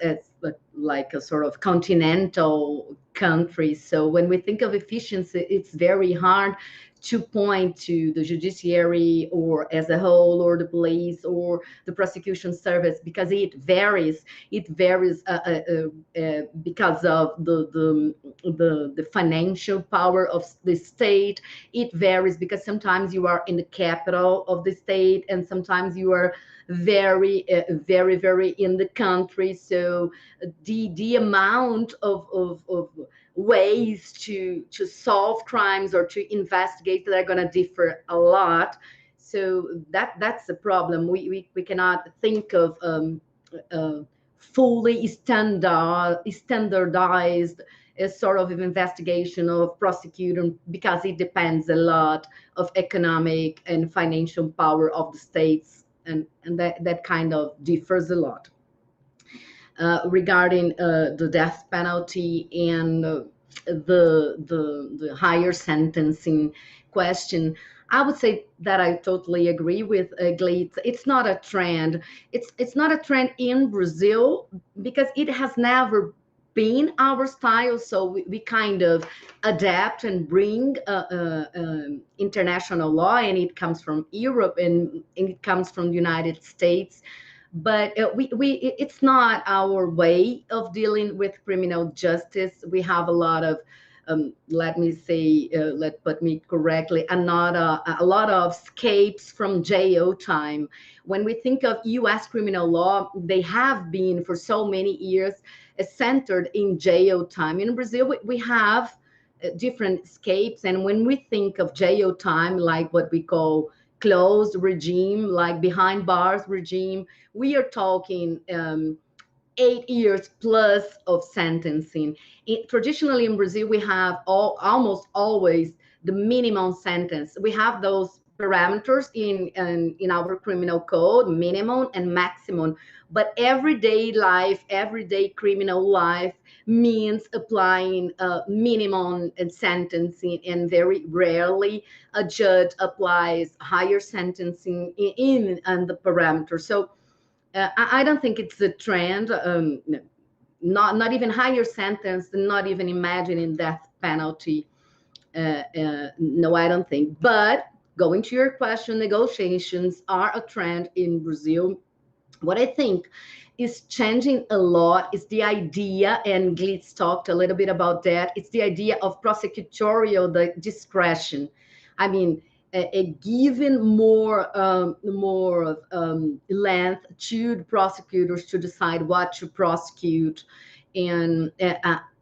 Speaker 2: like a sort of continental country. So when we think of efficiency, it's very hard to point to the judiciary or as a whole, or the police or the prosecution service, because it varies. It varies because of the financial power of the state. It varies because sometimes you are in the capital of the state, and sometimes you are very in the country. So the amount of ways to solve crimes or to investigate, that are going to differ a lot. So that's the problem. We cannot think of fully standardized sort of investigation of prosecuting, because it depends a lot of economic and financial power of the states, and that kind of differs a lot. Regarding the death penalty and the higher sentencing question, I would say that I totally agree with Glitz. It's not a trend. It's not a trend in Brazil because it has never been our style. So we kind of adapt and bring international law, and it comes from Europe and it comes from the United States. But it's not our way of dealing with criminal justice. We have a lot of let me say, let put me correctly, a lot of escapes from jail time. When we think of U.S. criminal law, they have been for so many years centered in jail time. In Brazil, we have different escapes, and when we think of jail time, like what we call closed regime, like behind bars regime, we are talking 8 years plus of sentencing. Traditionally in Brazil, we have almost always the minimum sentence. We have those parameters in our criminal code, minimum and maximum. But everyday life, everyday criminal life means applying minimum and sentencing, and very rarely a judge applies higher sentencing in the parameters. So I don't think it's a trend. Not even higher sentence, not even imagining death penalty. No, I don't think. But going to your question, negotiations are a trend in Brazil. What I think is changing a lot is the idea, and Glitz talked a little bit about that. It's the idea of prosecutorial discretion. I mean, a given more length to the prosecutors to decide what to prosecute, and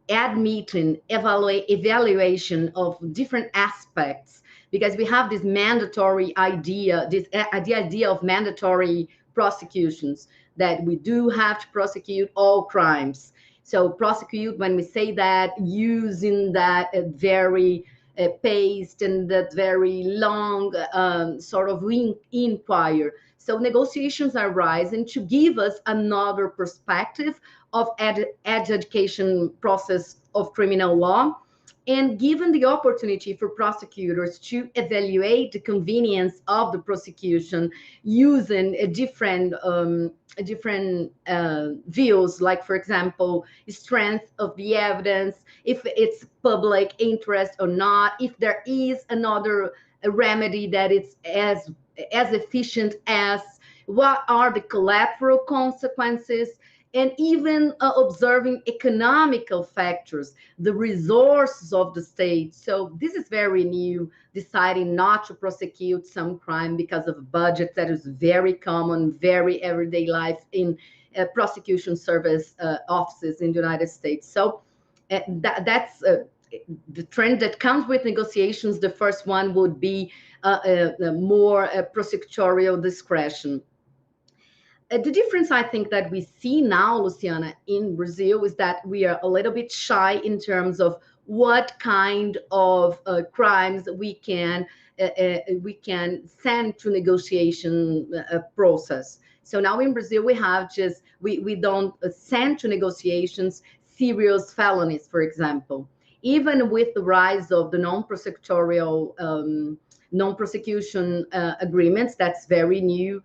Speaker 2: admitting evaluation of different aspects, because we have this mandatory idea, the idea of mandatory prosecutions, that we do have to prosecute all crimes. So prosecute, when we say that, using that very paced and that very long sort of inquire. So negotiations are rising to give us another perspective of education process of criminal law, and given the opportunity for prosecutors to evaluate the convenience of the prosecution using different views, like, for example, strength of the evidence, if it's public interest or not, if there is another remedy that is as efficient as, what are the collateral consequences, and even observing economical factors, the resources of the state. So this is very new, deciding not to prosecute some crime because of a budget. That is very common, very everyday life in prosecution service offices in the United States. So that's the trend that comes with negotiations. The first one would be more prosecutorial discretion. The difference, I think, that we see now, Luciana, in Brazil is that we are a little bit shy in terms of what kind of crimes we can send to negotiation process. So now in Brazil, we have we don't send to negotiations serious felonies, for example. Even with the rise of the non-prosecutorial non-prosecution agreements, that's very new.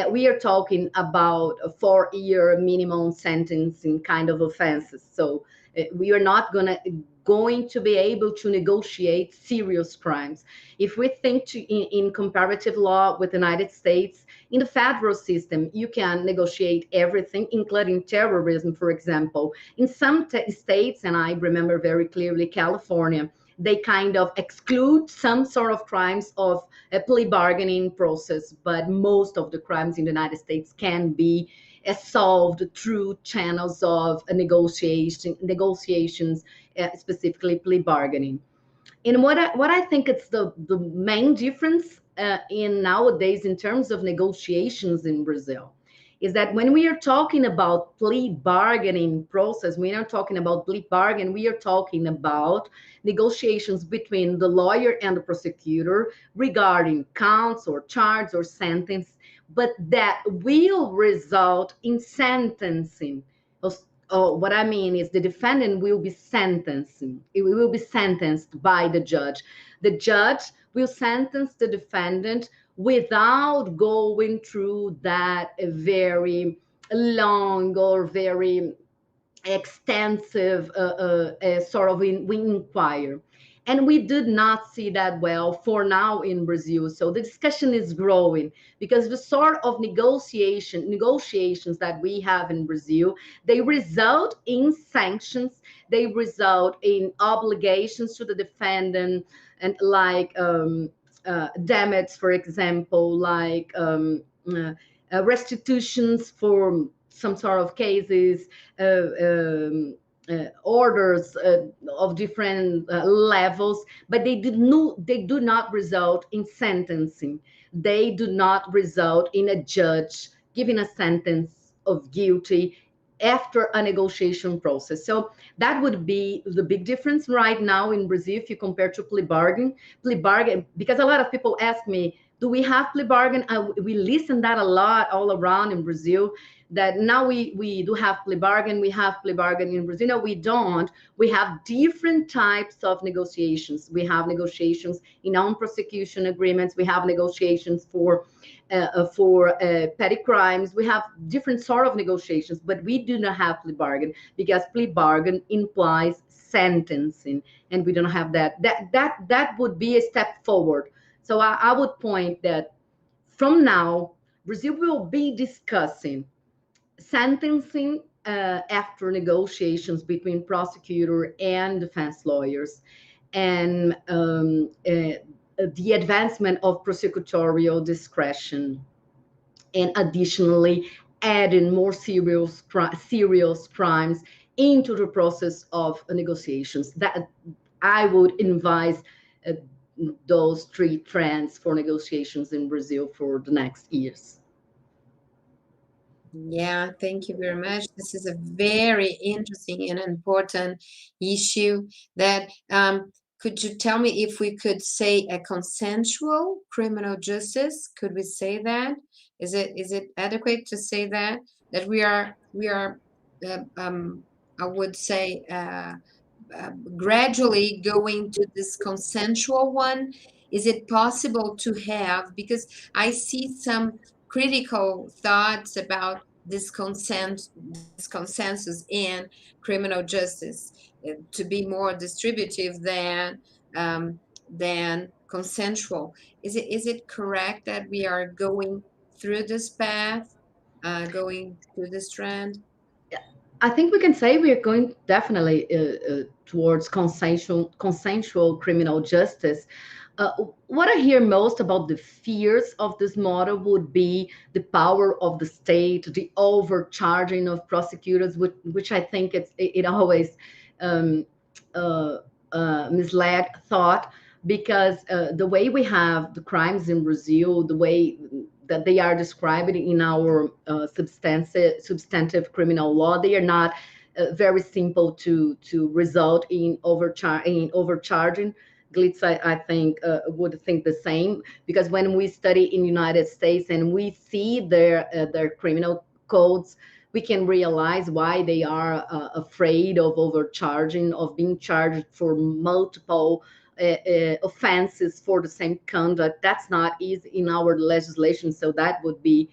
Speaker 2: We are talking about a 4-year minimum sentencing kind of offenses. So we are not going to be able to negotiate serious crimes. If we think in comparative law with the United States, in the federal system, you can negotiate everything, including terrorism, for example. In some states, and I remember very clearly California, they kind of exclude some sort of crimes of a plea bargaining process, but most of the crimes in the United States can be solved through channels of negotiations, specifically plea bargaining. And what I think it's the main difference in nowadays in terms of negotiations in Brazil is that when we are talking about plea bargaining process, we are talking about plea bargain, we are talking about negotiations between the lawyer and the prosecutor regarding counts or charge or sentence, but that will result in sentencing. What I mean is the defendant will be sentencing. It will be sentenced by the judge. The judge will sentence the defendant without going through that very long or very extensive sort of inquire. And we did not see that well for now in Brazil. So the discussion is growing because the sort of negotiations that we have in Brazil, they result in sanctions, they result in obligations to the defendant, and like damage, for example, like restitutions for some sort of cases, orders of different levels, but they do not result in sentencing. They do not result in a judge giving a sentence of guilty after a negotiation process. So that would be the big difference right now in Brazil if you compare to plea bargain. Plea bargain, because a lot of people ask me, do we have plea bargain? We listen that a lot all around in Brazil, that now we do have plea bargain. We have plea bargain in Brazil. No, we don't. We have different types of negotiations. We have negotiations in non-prosecution agreements. We have negotiations for petty crimes. We have different sort of negotiations, but we do not have plea bargain because plea bargain implies sentencing, and we don't have that. That would be a step forward. So I would point that from now, Brazil will be discussing sentencing after negotiations between prosecutor and defense lawyers, and the advancement of prosecutorial discretion, and additionally adding more serious crimes into the process of negotiations. That I would advise those three trends for negotiations in Brazil for the next years.
Speaker 1: Yeah, thank you very much. This is a very interesting and important issue that could you tell me if we could say a consensual criminal justice? Could we say that? Is it adequate to say that we are I would say gradually going to this consensual one? Is it possible to have, because I see some critical thoughts about this consensus in criminal justice to be more distributive than consensual. Is it correct that we are going through this path, going through this trend?
Speaker 2: I think we can say we are going definitely towards consensual criminal justice. What I hear most about the fears of this model would be the power of the state, the overcharging of prosecutors, which I think it always misled thought, because the way we have the crimes in Brazil, the way that they are described in our substantive criminal law, they are not very simple to result in overcharging. Glitz, I think, would think the same, because when we study in the United States and we see their criminal codes, we can realize why they are afraid of overcharging, of being charged for multiple offenses for the same conduct. That's not easy in our legislation, so that would be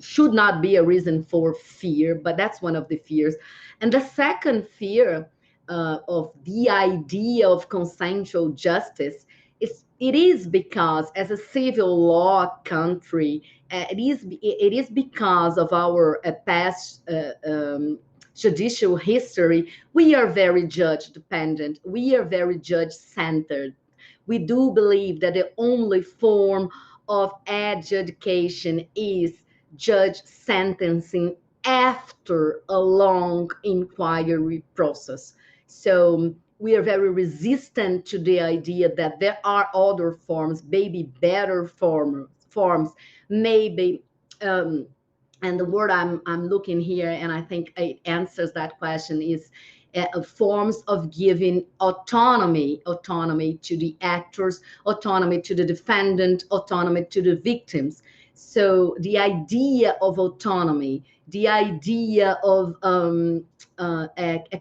Speaker 2: should not be a reason for fear, but that's one of the fears. And the second fear of the idea of consensual justice it is because, as a civil law country, it is because of our past judicial history. We are very judge dependent. We are very judge centered. We do believe that the only form of adjudication is judge sentencing after a long inquiry process. So we are very resistant to the idea that there are other forms, maybe better forms, maybe. And the word I'm looking here, and I think it answers that question, is forms of giving autonomy to the actors, autonomy to the defendant, autonomy to the victims. So the idea of autonomy, the idea of a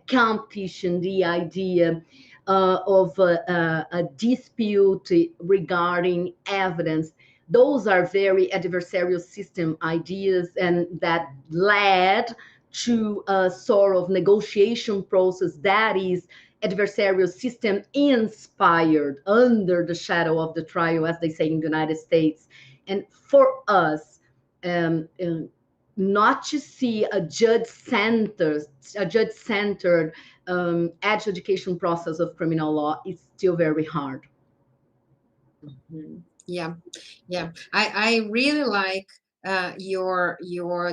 Speaker 2: competition, the idea of a dispute regarding evidence. Those are very adversarial system ideas, and that led to a sort of negotiation process that is adversarial system inspired under the shadow of the trial, as they say in the United States. And for us, not to see a judge-centered adjudication process of criminal law is still very hard.
Speaker 1: Mhm. Yeah, yeah. I really like your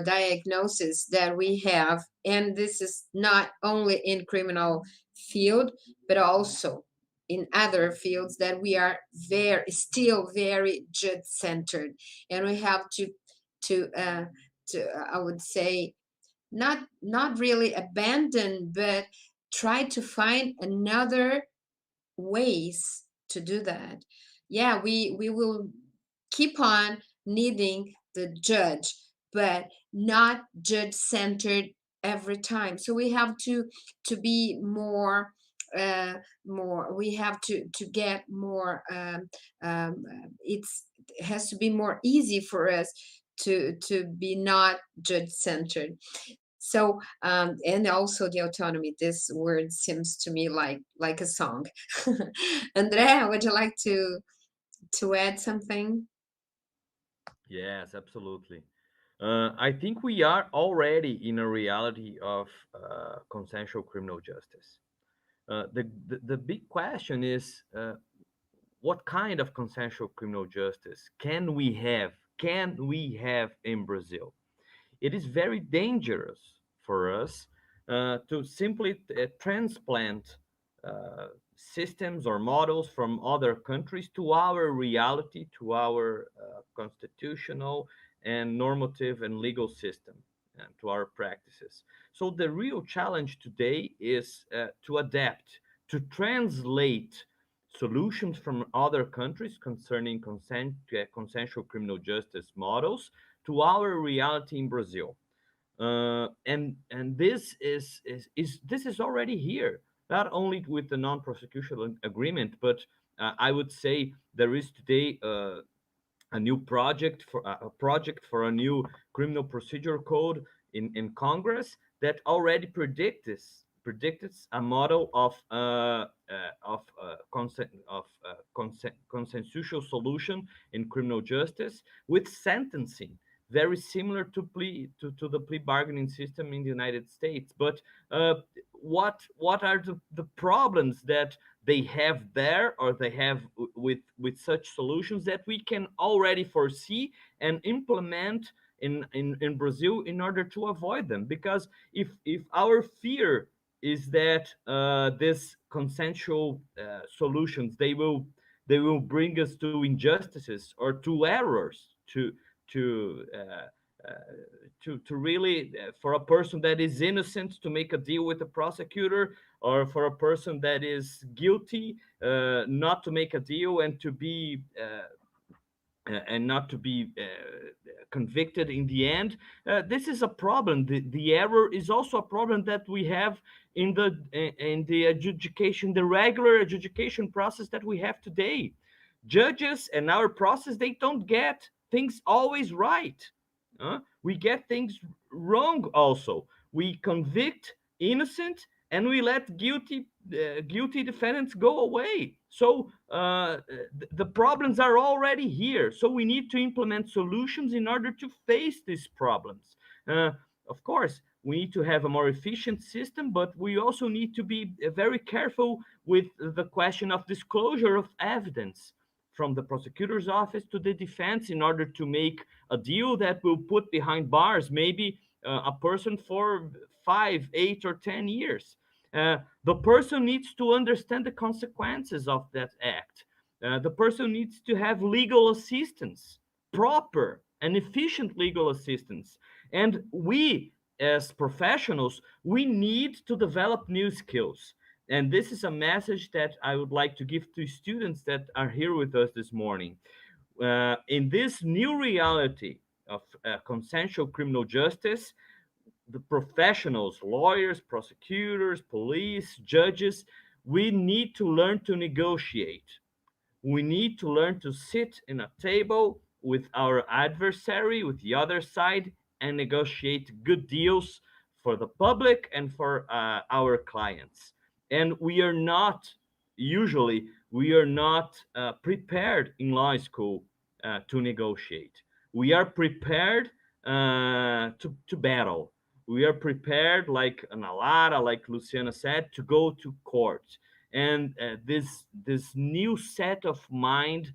Speaker 1: diagnosis that we have, and this is not only in criminal field, but also in other fields that we are still very judge centered, and we have to I would say not really abandon, but try to find another ways to do that. Yeah, we will keep on needing the judge, but not judge centered every time. So we have to be more we have to get more it has to be more easy for us to be not judge centered. So and also the autonomy, this word seems to me like a song. Andrea, would you like to add something?
Speaker 3: Yes, absolutely. I think we are already in a reality of consensual criminal justice. The big question is what kind of consensual criminal justice can we have? Can we have in Brazil? It is very dangerous for us to simply transplant systems or models from other countries to our reality, to our constitutional and normative and legal system, and to our practices. So the real challenge today is to adapt, to translate solutions from other countries concerning consensual criminal justice models to our reality in Brazil. And this is already here, not only with the non-prosecution agreement, but I would say there is today a new project for a new criminal procedure code in Congress that already predicts a model of consensual solution in criminal justice with sentencing very similar to the plea bargaining system in the United States. But what are the problems that they have there, or they have with such solutions that we can already foresee and implement in Brazil in order to avoid them? Because if our fear is that these consensual solutions, they will bring us to injustices or to errors, to to really for a person that is innocent to make a deal with a prosecutor, or for a person that is guilty not to make a deal and not to be convicted in the end. This is a problem. The error is also a problem that we have in the adjudication, the regular adjudication process that we have today. Judges and our process, they don't get things always right. We get things wrong also. We convict innocent and we let guilty defendants go away. So the problems are already here. So we need to implement solutions in order to face these problems. Of course, we need to have a more efficient system, but we also need to be very careful with the question of disclosure of evidence from the prosecutor's office to the defense in order to make a deal that will put behind bars maybe a person for 5, 8, or 10 years. The person needs to understand the consequences of that act. The person needs to have legal assistance, proper and efficient legal assistance. And we, as professionals, we need to develop new skills. And this is a message that I would like to give to students that are here with us this morning. In this new reality of consensual criminal justice, the professionals, lawyers, prosecutors, police, judges, We need to learn to negotiate. We need to learn to sit in a table with our adversary, with the other side, and negotiate good deals for the public and for our clients. And we are not, usually, we are not prepared in law school to negotiate. We are prepared to battle. We are prepared, like an Lara, like Luciana said, to go to court. And this new set of mind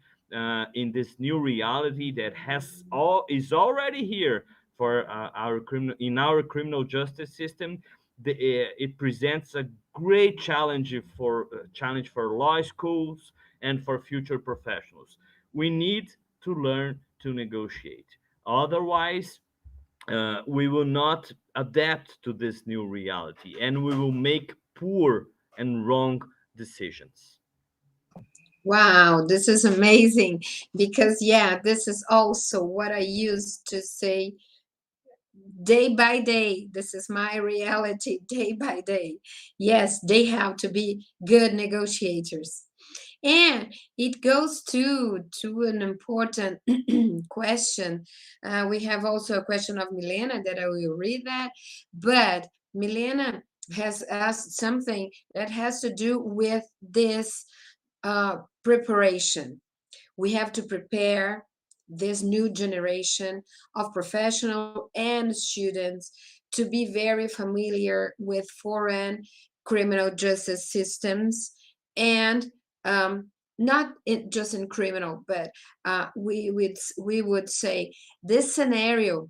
Speaker 3: in this new reality that has all is already here for our criminal in our criminal justice system. It presents a great challenge for law schools and for future professionals. We need to learn to negotiate. Otherwise, we will not adapt to this new reality, and we will make poor and wrong decisions.
Speaker 1: Wow, this is amazing because, yeah, this is also what I used to say day by day. This is my reality day by day. Yes, they have to be good negotiators. And it goes to an important question. We have also a question of Milena that I will read that. But Milena has asked something that has to do with this preparation. We have to prepare this new generation of professionals and students to be very familiar with foreign criminal justice systems, and not just in criminal, but we would say this scenario,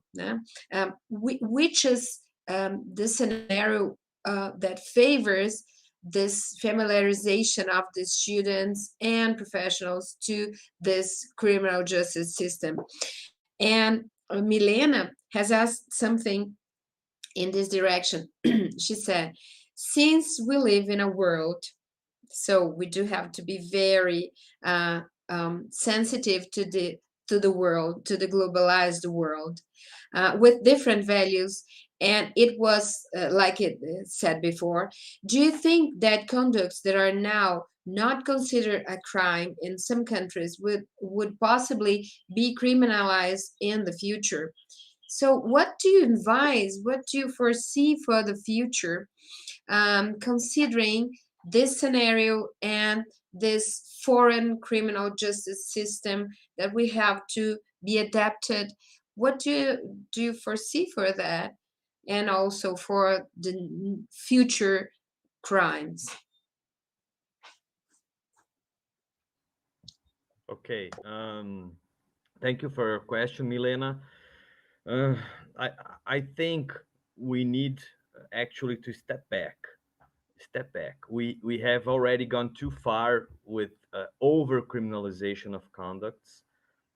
Speaker 1: which is the scenario that favors this familiarization of the students and professionals to this criminal justice system. And Milena has asked something in this direction. She said, since we live in a world, so we do have to be very sensitive to the world, to the globalized world, with different values. And it was like it said before. Do you think that conducts that are now not considered a crime in some countries would possibly be criminalized in the future? So, what do you advise? What do you foresee for the future, considering this scenario and this foreign criminal justice system that we have to be adapted? What do you foresee for that, and also for the future crimes?
Speaker 3: Okay. Thank you for your question, Milena. Uh, I I think we need actually to step back. Step back. We have already gone too far with over criminalization of conducts,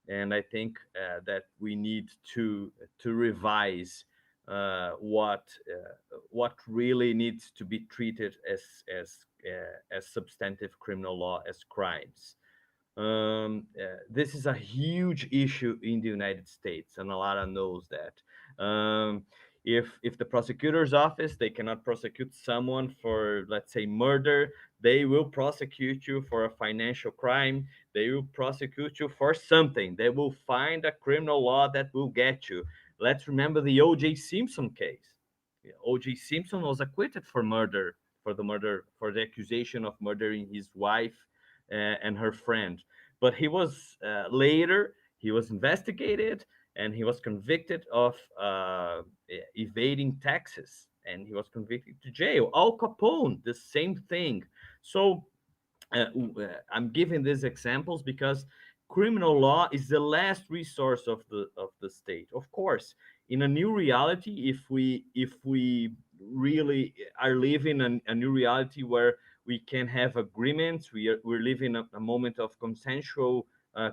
Speaker 3: and I think that we need to revise what really needs to be treated as substantive criminal law, as crimes. This is a huge issue in the United States, and Lara knows that. If the prosecutor's office, they cannot prosecute someone for, let's say, murder, they will prosecute you for a financial crime. They will prosecute you for something. They will find a criminal law that will get you. Let's remember the O.J. Simpson case. O.J. Simpson was acquitted for murder, for the accusation of murdering his wife and her friend. But he was later he was investigated and he was convicted of evading taxes, and he was convicted to jail. Al Capone, the same thing. So I'm giving these examples because criminal law is the last resource of the state. Of course, in a new reality, if we really are living a new reality where we can have agreements, we're living a moment of consensual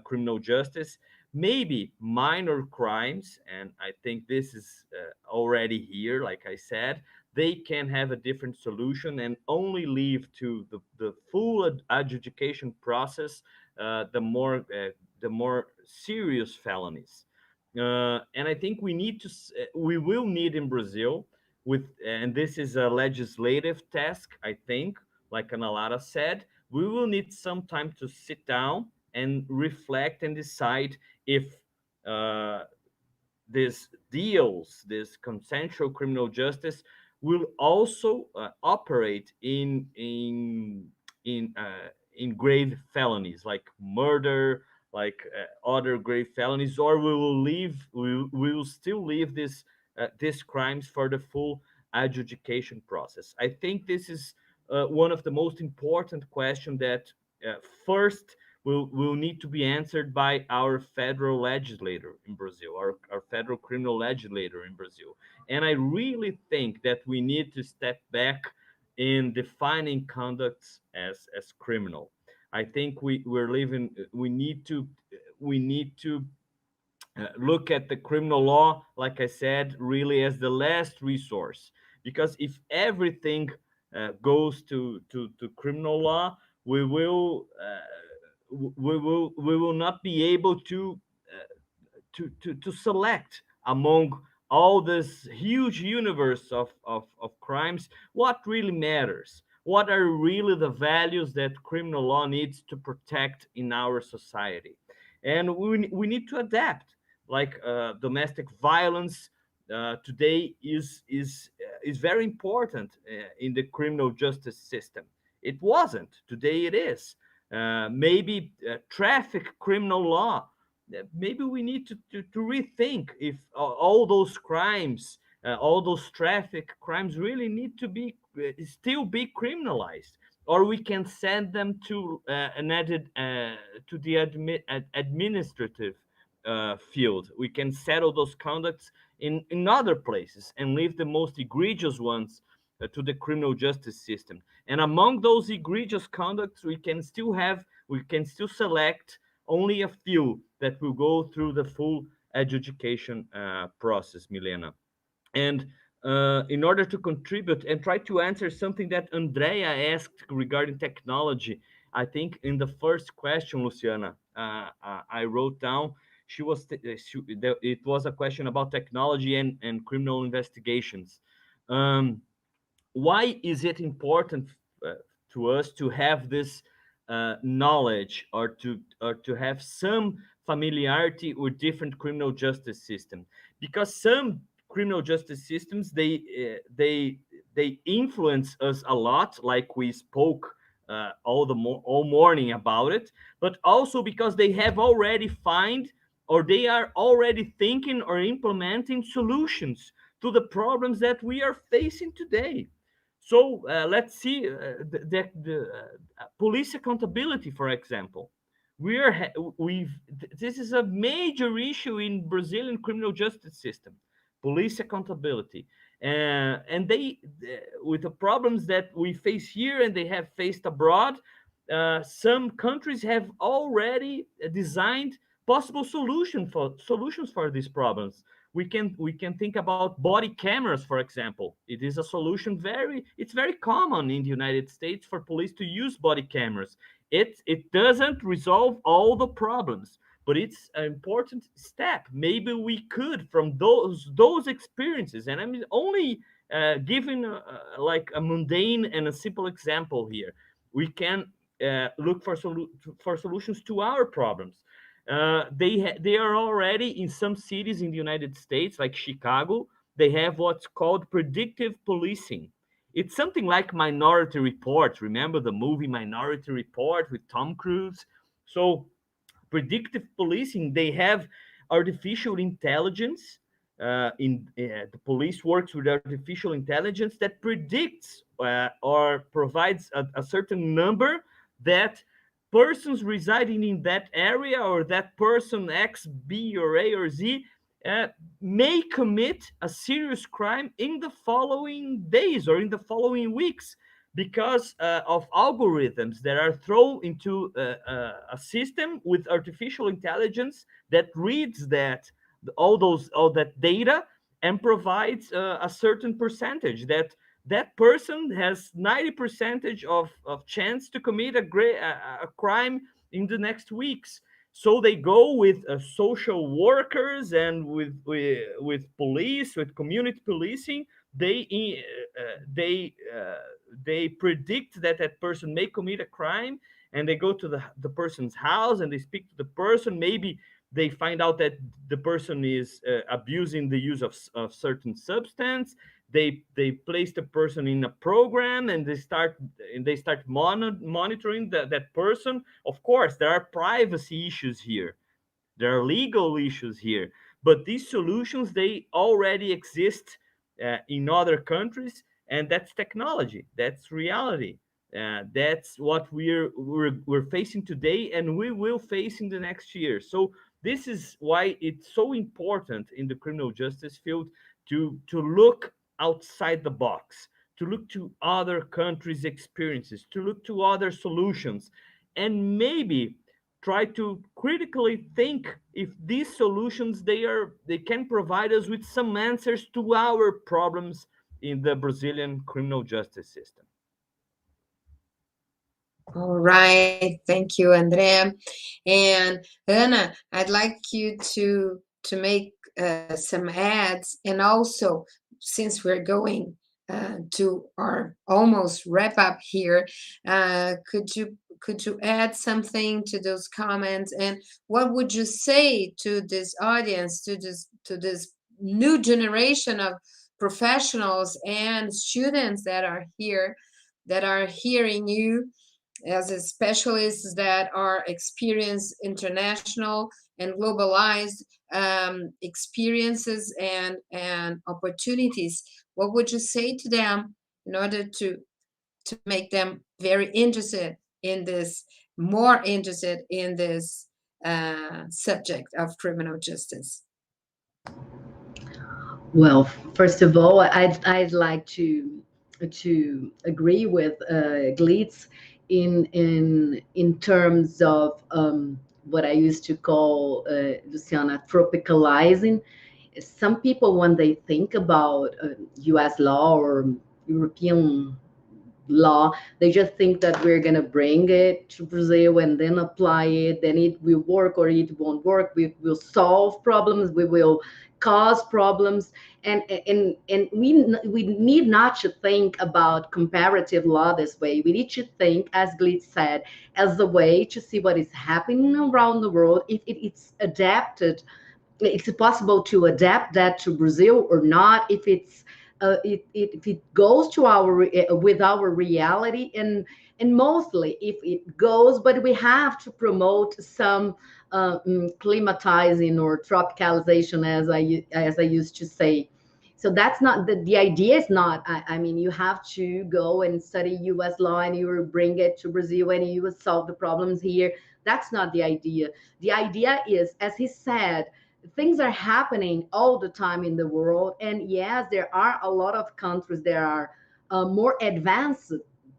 Speaker 3: criminal justice. Maybe minor crimes, and I think this is already here. Like I said, they can have a different solution and only leave to the full adjudication process the more serious felonies. And I think we will need in Brazil, with and this is a legislative task, I think, like Lara said, we will need some time to sit down and reflect and decide if uh, these deals, this consensual criminal justice, will also operate in grave felonies like murder, like other grave felonies, or we will still leave these crimes for the full adjudication process. I think this is one of the most important questions that first will need to be answered by our federal legislator in Brazil, our federal criminal legislator in Brazil. And I really think that we need to step back in defining conducts as criminal. I think we're living. We need to look at the criminal law, like I said, really as the last resource. Because if everything goes to criminal law, we will we will not be able to select among all this huge universe of crimes what really matters, what are really the values that criminal law needs to protect in our society. And we need to adapt, like domestic violence today is very important in the criminal justice system. It wasn't, today it is. Maybe traffic criminal law, maybe we need to rethink if all those crimes, all those traffic crimes really need to be still be criminalized, or we can send them to an added to the administrative field. We can settle those conducts in other places and leave the most egregious ones to the criminal justice system. And among those egregious conducts, we can still select only a few that will go through the full adjudication process, Milena. And in order to contribute and try to answer something that Andrea asked regarding technology, I think in the first question, Luciana, I wrote down it was a question about technology and criminal investigations. Um, why is it important uh, to us to have this knowledge, or to have some familiarity with different criminal justice systems? Because some criminal justice systems, they influence us a lot, like we spoke all morning about it, but also because they have already find, or they are already thinking or implementing solutions to the problems that we are facing today. So let's see the police accountability, for example. We are we've This is a major issue in Brazilian criminal justice system, police accountability, and with the problems that we face here and they have faced abroad. Some countries have already designed possible solutions for these problems. We can think about body cameras, for example. It is a solution, it's very common in the United States for police to use body cameras. It doesn't resolve all the problems, but it's an important step. Maybe we could, from those experiences, and I'm only giving like a mundane and a simple example here. We can look for solutions to our problems. They are already in some cities in the United States, like Chicago. They have what's called predictive policing. It's something like Minority Report. Remember the movie Minority Report with Tom Cruise? So predictive policing, they have artificial intelligence. The police works with artificial intelligence that predicts or provides a certain number that persons residing in that area, or that person X, B, or A, or Z, uh, may commit a serious crime in the following days or in the following weeks, because of algorithms that are thrown into a system with artificial intelligence that reads all that data, and provides a certain percentage that person has 90 percentage of chance to commit a crime in the next weeks. So they go with social workers and with police, with community policing, they they predict that that person may commit a crime, and they go to the person's house and they speak to the person. Maybe they find out that the person is abusing the use of certain substance. They place the person in a program, and they start monitoring that person. Of course, there are privacy issues here, there are legal issues here, but these solutions, they already exist in other countries, and that's technology, that's reality. That's what we're facing today, and we will face in the next year. So this is why it's so important in the criminal justice field to look outside the box, to look to other countries' experiences, to look to other solutions, and maybe try to critically think if these solutions, they can provide us with some answers to our problems in the Brazilian criminal justice system.
Speaker 1: All right, thank you, André. And Ana, I'd like you to make some ads, and also, since we're going to our almost wrap up here, could you add something to those comments? And what would you say to this audience, to this new generation of professionals and students that are here, that are hearing you as a specialists that are experienced international and globalized experiences and opportunities? What would you say to them in order to make them very interested in this, more interested in this subject of criminal justice?
Speaker 2: Well, first of all, I'd like to agree with Glitz in terms of what I used to call, Luciana, tropicalizing. Some people, when they think about U.S. law or European law, they just think that we're going to bring it to Brazil and then apply it, then it will work or it won't work. We will solve problems, we will cause problems, and we need not to think about comparative law this way. We need to think, as Glitz said, as a way to see what is happening around the world, if it's adapted, it's possible to adapt that to Brazil or not, if if it goes to our with our reality, and mostly if it goes, but we have to promote some climatizing or tropicalization, as I used to say. So that's not the idea is not, I mean, you have to go and study US law and you will bring it to Brazil and you will solve the problems here. That's not the idea. The idea is, as he said, things are happening all the time in the world, and yes, there are a lot of countries that are more advanced,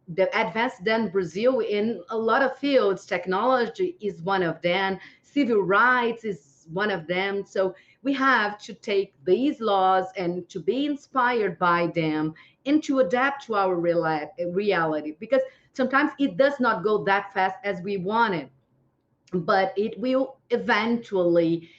Speaker 2: than Brazil in a lot of fields. Technology is one of them, civil rights is one of them. So we have to take these laws and to be inspired by them and to adapt to our reality, because sometimes it does not go that fast as we want it, but it will eventually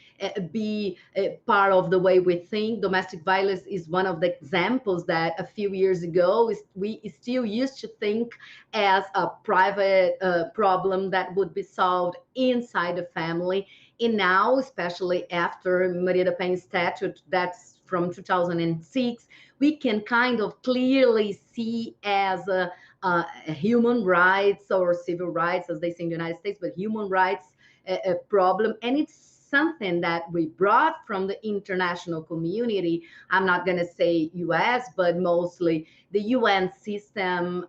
Speaker 2: be a part of the way we think. Domestic violence is one of the examples that a few years ago we still used to think as a private problem that would be solved inside the family. And now, especially after Maria da Penha statute, that's from 2006, we can kind of clearly see as a human rights or civil rights, as they say in the United States, but human rights a problem. And it's something that we brought from the international community. I'm not going to say US, but mostly the UN system.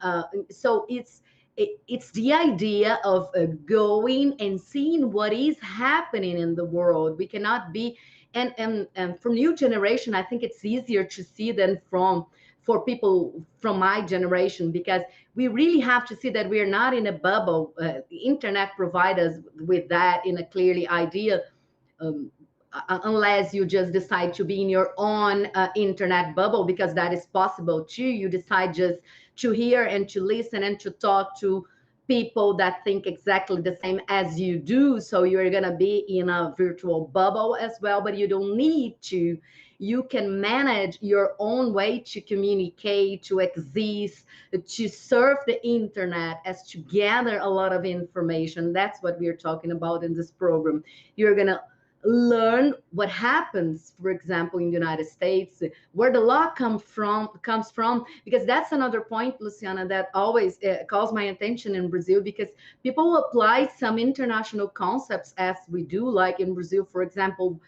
Speaker 2: So it's the idea of going and seeing what is happening in the world. We cannot be, and for new generation, I think it's easier to see than for people from my generation, because we really have to see that we are not in a bubble. The internet provides us with that in a clearly idea, unless you just decide to be in your own internet bubble, because that is possible too. You decide just to hear and to listen and to talk people that think exactly the same as you do. So you're going to be in a virtual bubble as well, but you don't need to. You can manage your own way to communicate, to exist, to surf the internet, as to gather a lot of information. That's what we're talking about in this program. You're going to learn what happens, for example, in the United States, where the law comes from, because that's another point, Luciana, that always calls my attention in Brazil, because people apply some international concepts as we do, like in Brazil, for example,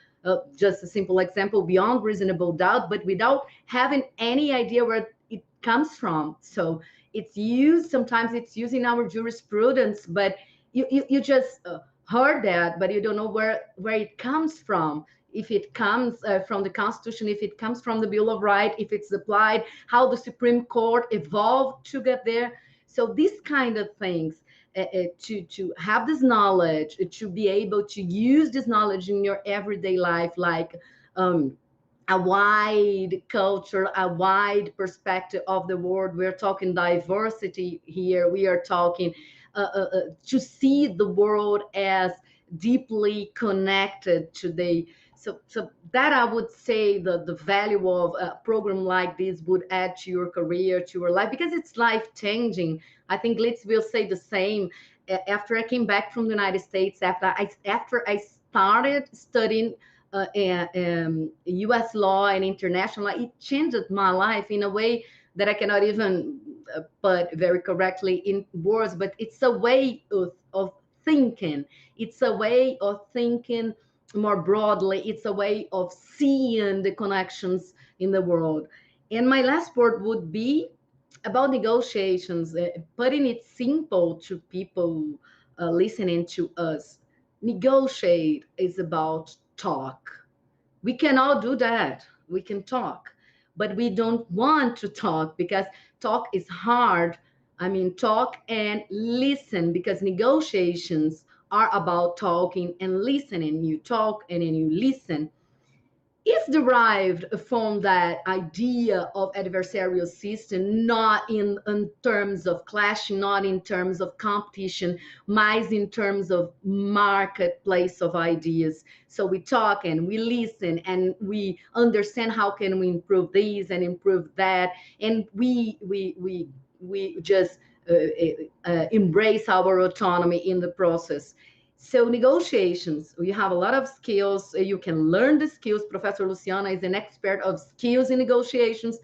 Speaker 2: just a simple example, beyond reasonable doubt, but without having any idea where it comes from. So it's used, sometimes it's used in our jurisprudence, but you just heard that, but you don't know where it comes from. If it comes from the Constitution, if it comes from the Bill of Rights, if it's applied, how the Supreme Court evolved to get there. So these kind of things, to have this knowledge, to be able to use this knowledge in your everyday life, like a wide culture, a wide perspective of the world. We're talking diversity here. We are talking to see the world as deeply connected today. So that I would say the value of a program like this would add to your career, to your life, because it's life changing. I think Glitz will say the same. After I came back from the United States, after I started studying U.S. law and international law, it changed my life in a way that I cannot even put very correctly in words, but it's a way of thinking. It's a way of thinking more broadly. It's a way of seeing the connections in the world. And my last word would be about negotiations, putting it simple to people listening to us. Negotiate is about talk. We can all do that. We can talk, but we don't want to talk because talk is hard. I mean, talk and listen, because negotiations are about talking and listening. You talk and then you listen. Is derived from that idea of adversarial system, not in terms of clashing, not in terms of competition, but in terms of marketplace of ideas. So we talk and we listen and we understand how can we improve this and improve that, and we just embrace our autonomy in the process. So negotiations, you have a lot of skills. You can learn the skills. Professor Luciana is an expert of skills in negotiations,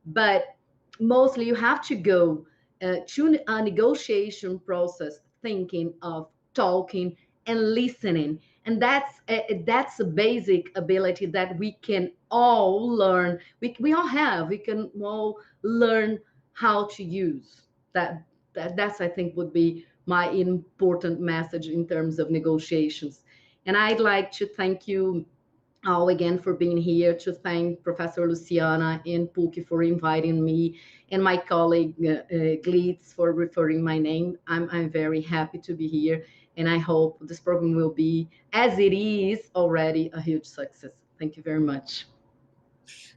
Speaker 2: but mostly you have to go to a negotiation process thinking of talking and listening. And that's a basic ability that we can all learn. We all have. We can all learn how to use that. That's, I think, would be my important message in terms of negotiations. And I'd like to thank you all again for being here, to thank Professor Luciana and PUC for inviting me, and my colleague Glitz for referring my name. I'm very happy to be here, and I hope this program will be, as it is already, a huge success. Thank you very much.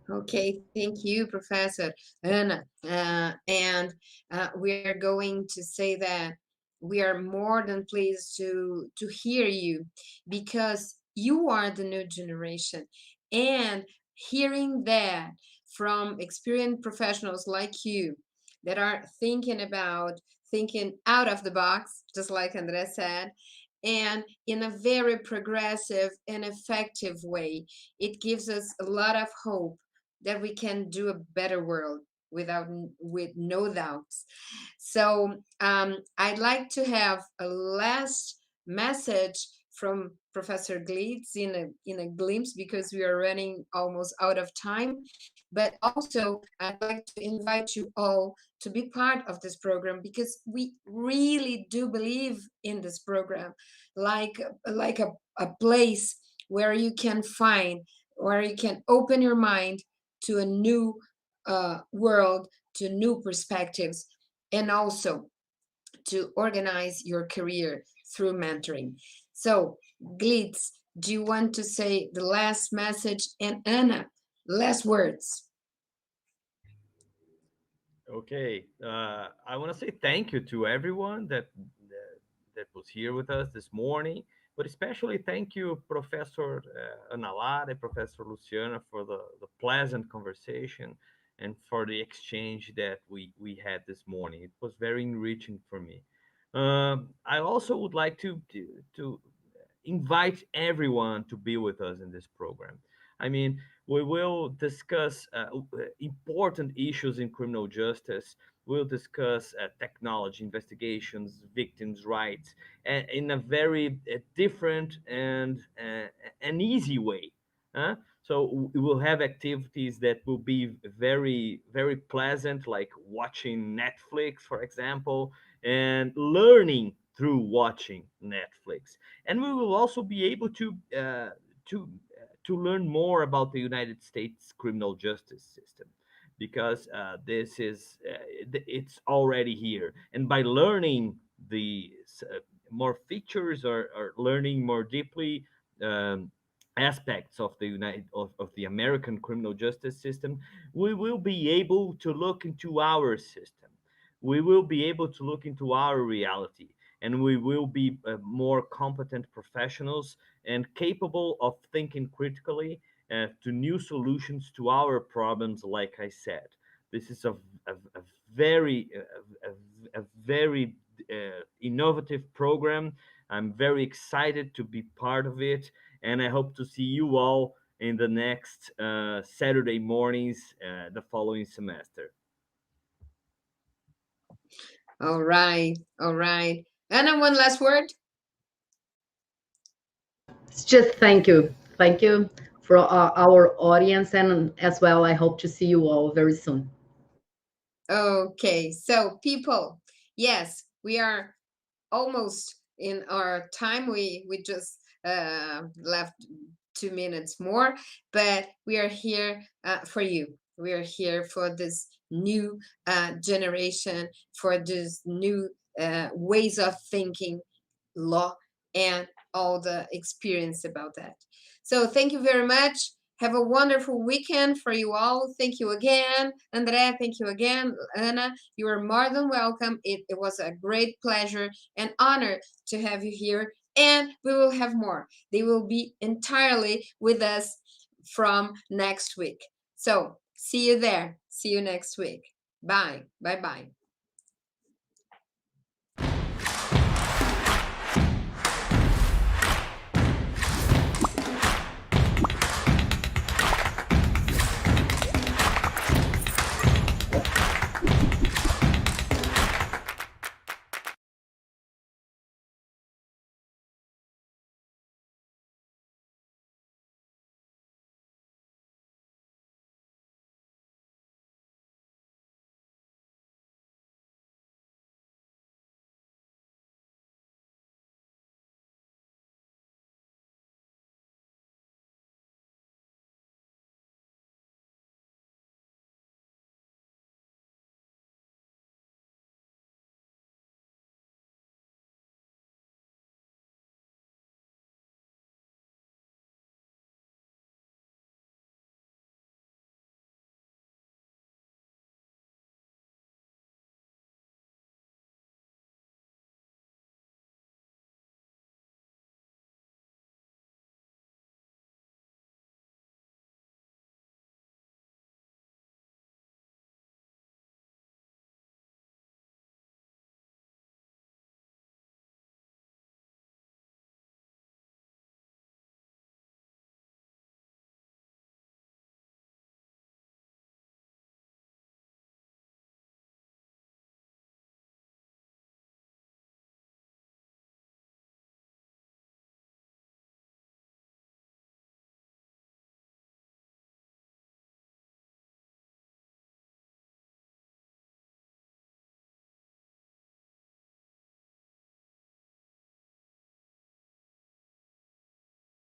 Speaker 1: Okay, thank you, Professor Anna. And we are going to say that we are more than pleased to hear you, because you are the new generation. And hearing that from experienced professionals like you that are thinking out of the box, just like André said, and in a very progressive and effective way, it gives us a lot of hope that we can do a better world with no doubts. So I'd like to have a last message from Professor Glitz in a glimpse, because we are running almost out of time. But also, I'd like to invite you all to be part of this program, because we really do believe in this program, like a place where you can find, where you can open your mind to a new world, to new perspectives, and also to organize your career through mentoring. So, Glitz, do you want to say the last message? And Anna, last words.
Speaker 3: Okay, I want to say thank you to everyone that was here with us this morning, but especially thank you, Professor Ana Lara, Professor Luciana, for the pleasant conversation and for the exchange that we had this morning. It was very enriching for me. I also would like to invite everyone to be with us in this program. I mean, we will discuss important issues in criminal justice. We'll discuss technology, investigations, victims' rights, in a very different and an easy way. So we will have activities that will be very, very pleasant, like watching Netflix, for example, and learning through watching Netflix. And we will also be able to to learn more about the United States criminal justice system, because this is it's already here, and by learning the more features, or learning more deeply um, aspects of the of the American criminal justice system, we will be able to look into our system. We will be able to look into our reality, and we will be more competent professionals and capable of thinking critically to new solutions to our problems. Like I said, this is a very very innovative program. I'm very excited to be part of it, and I hope to see you all in the next Saturday mornings the following semester.
Speaker 1: All right, all right. Anna, one last word.
Speaker 2: It's just thank you for our audience, and as well, I hope to see you all very soon.
Speaker 1: Okay, so people, yes, we are almost in our time. We just left 2 minutes more, but we are here for you. We are here for this new generation, for this new ways of thinking law and all the experience about that. So thank you very much. Have a wonderful weekend for you all. Thank you again, André. Thank you again, Anna. You are more than welcome. It was a great pleasure and honor to have you here. And we will have more. They will be entirely with us from next week. So see you there. See you next week. Bye. Bye bye.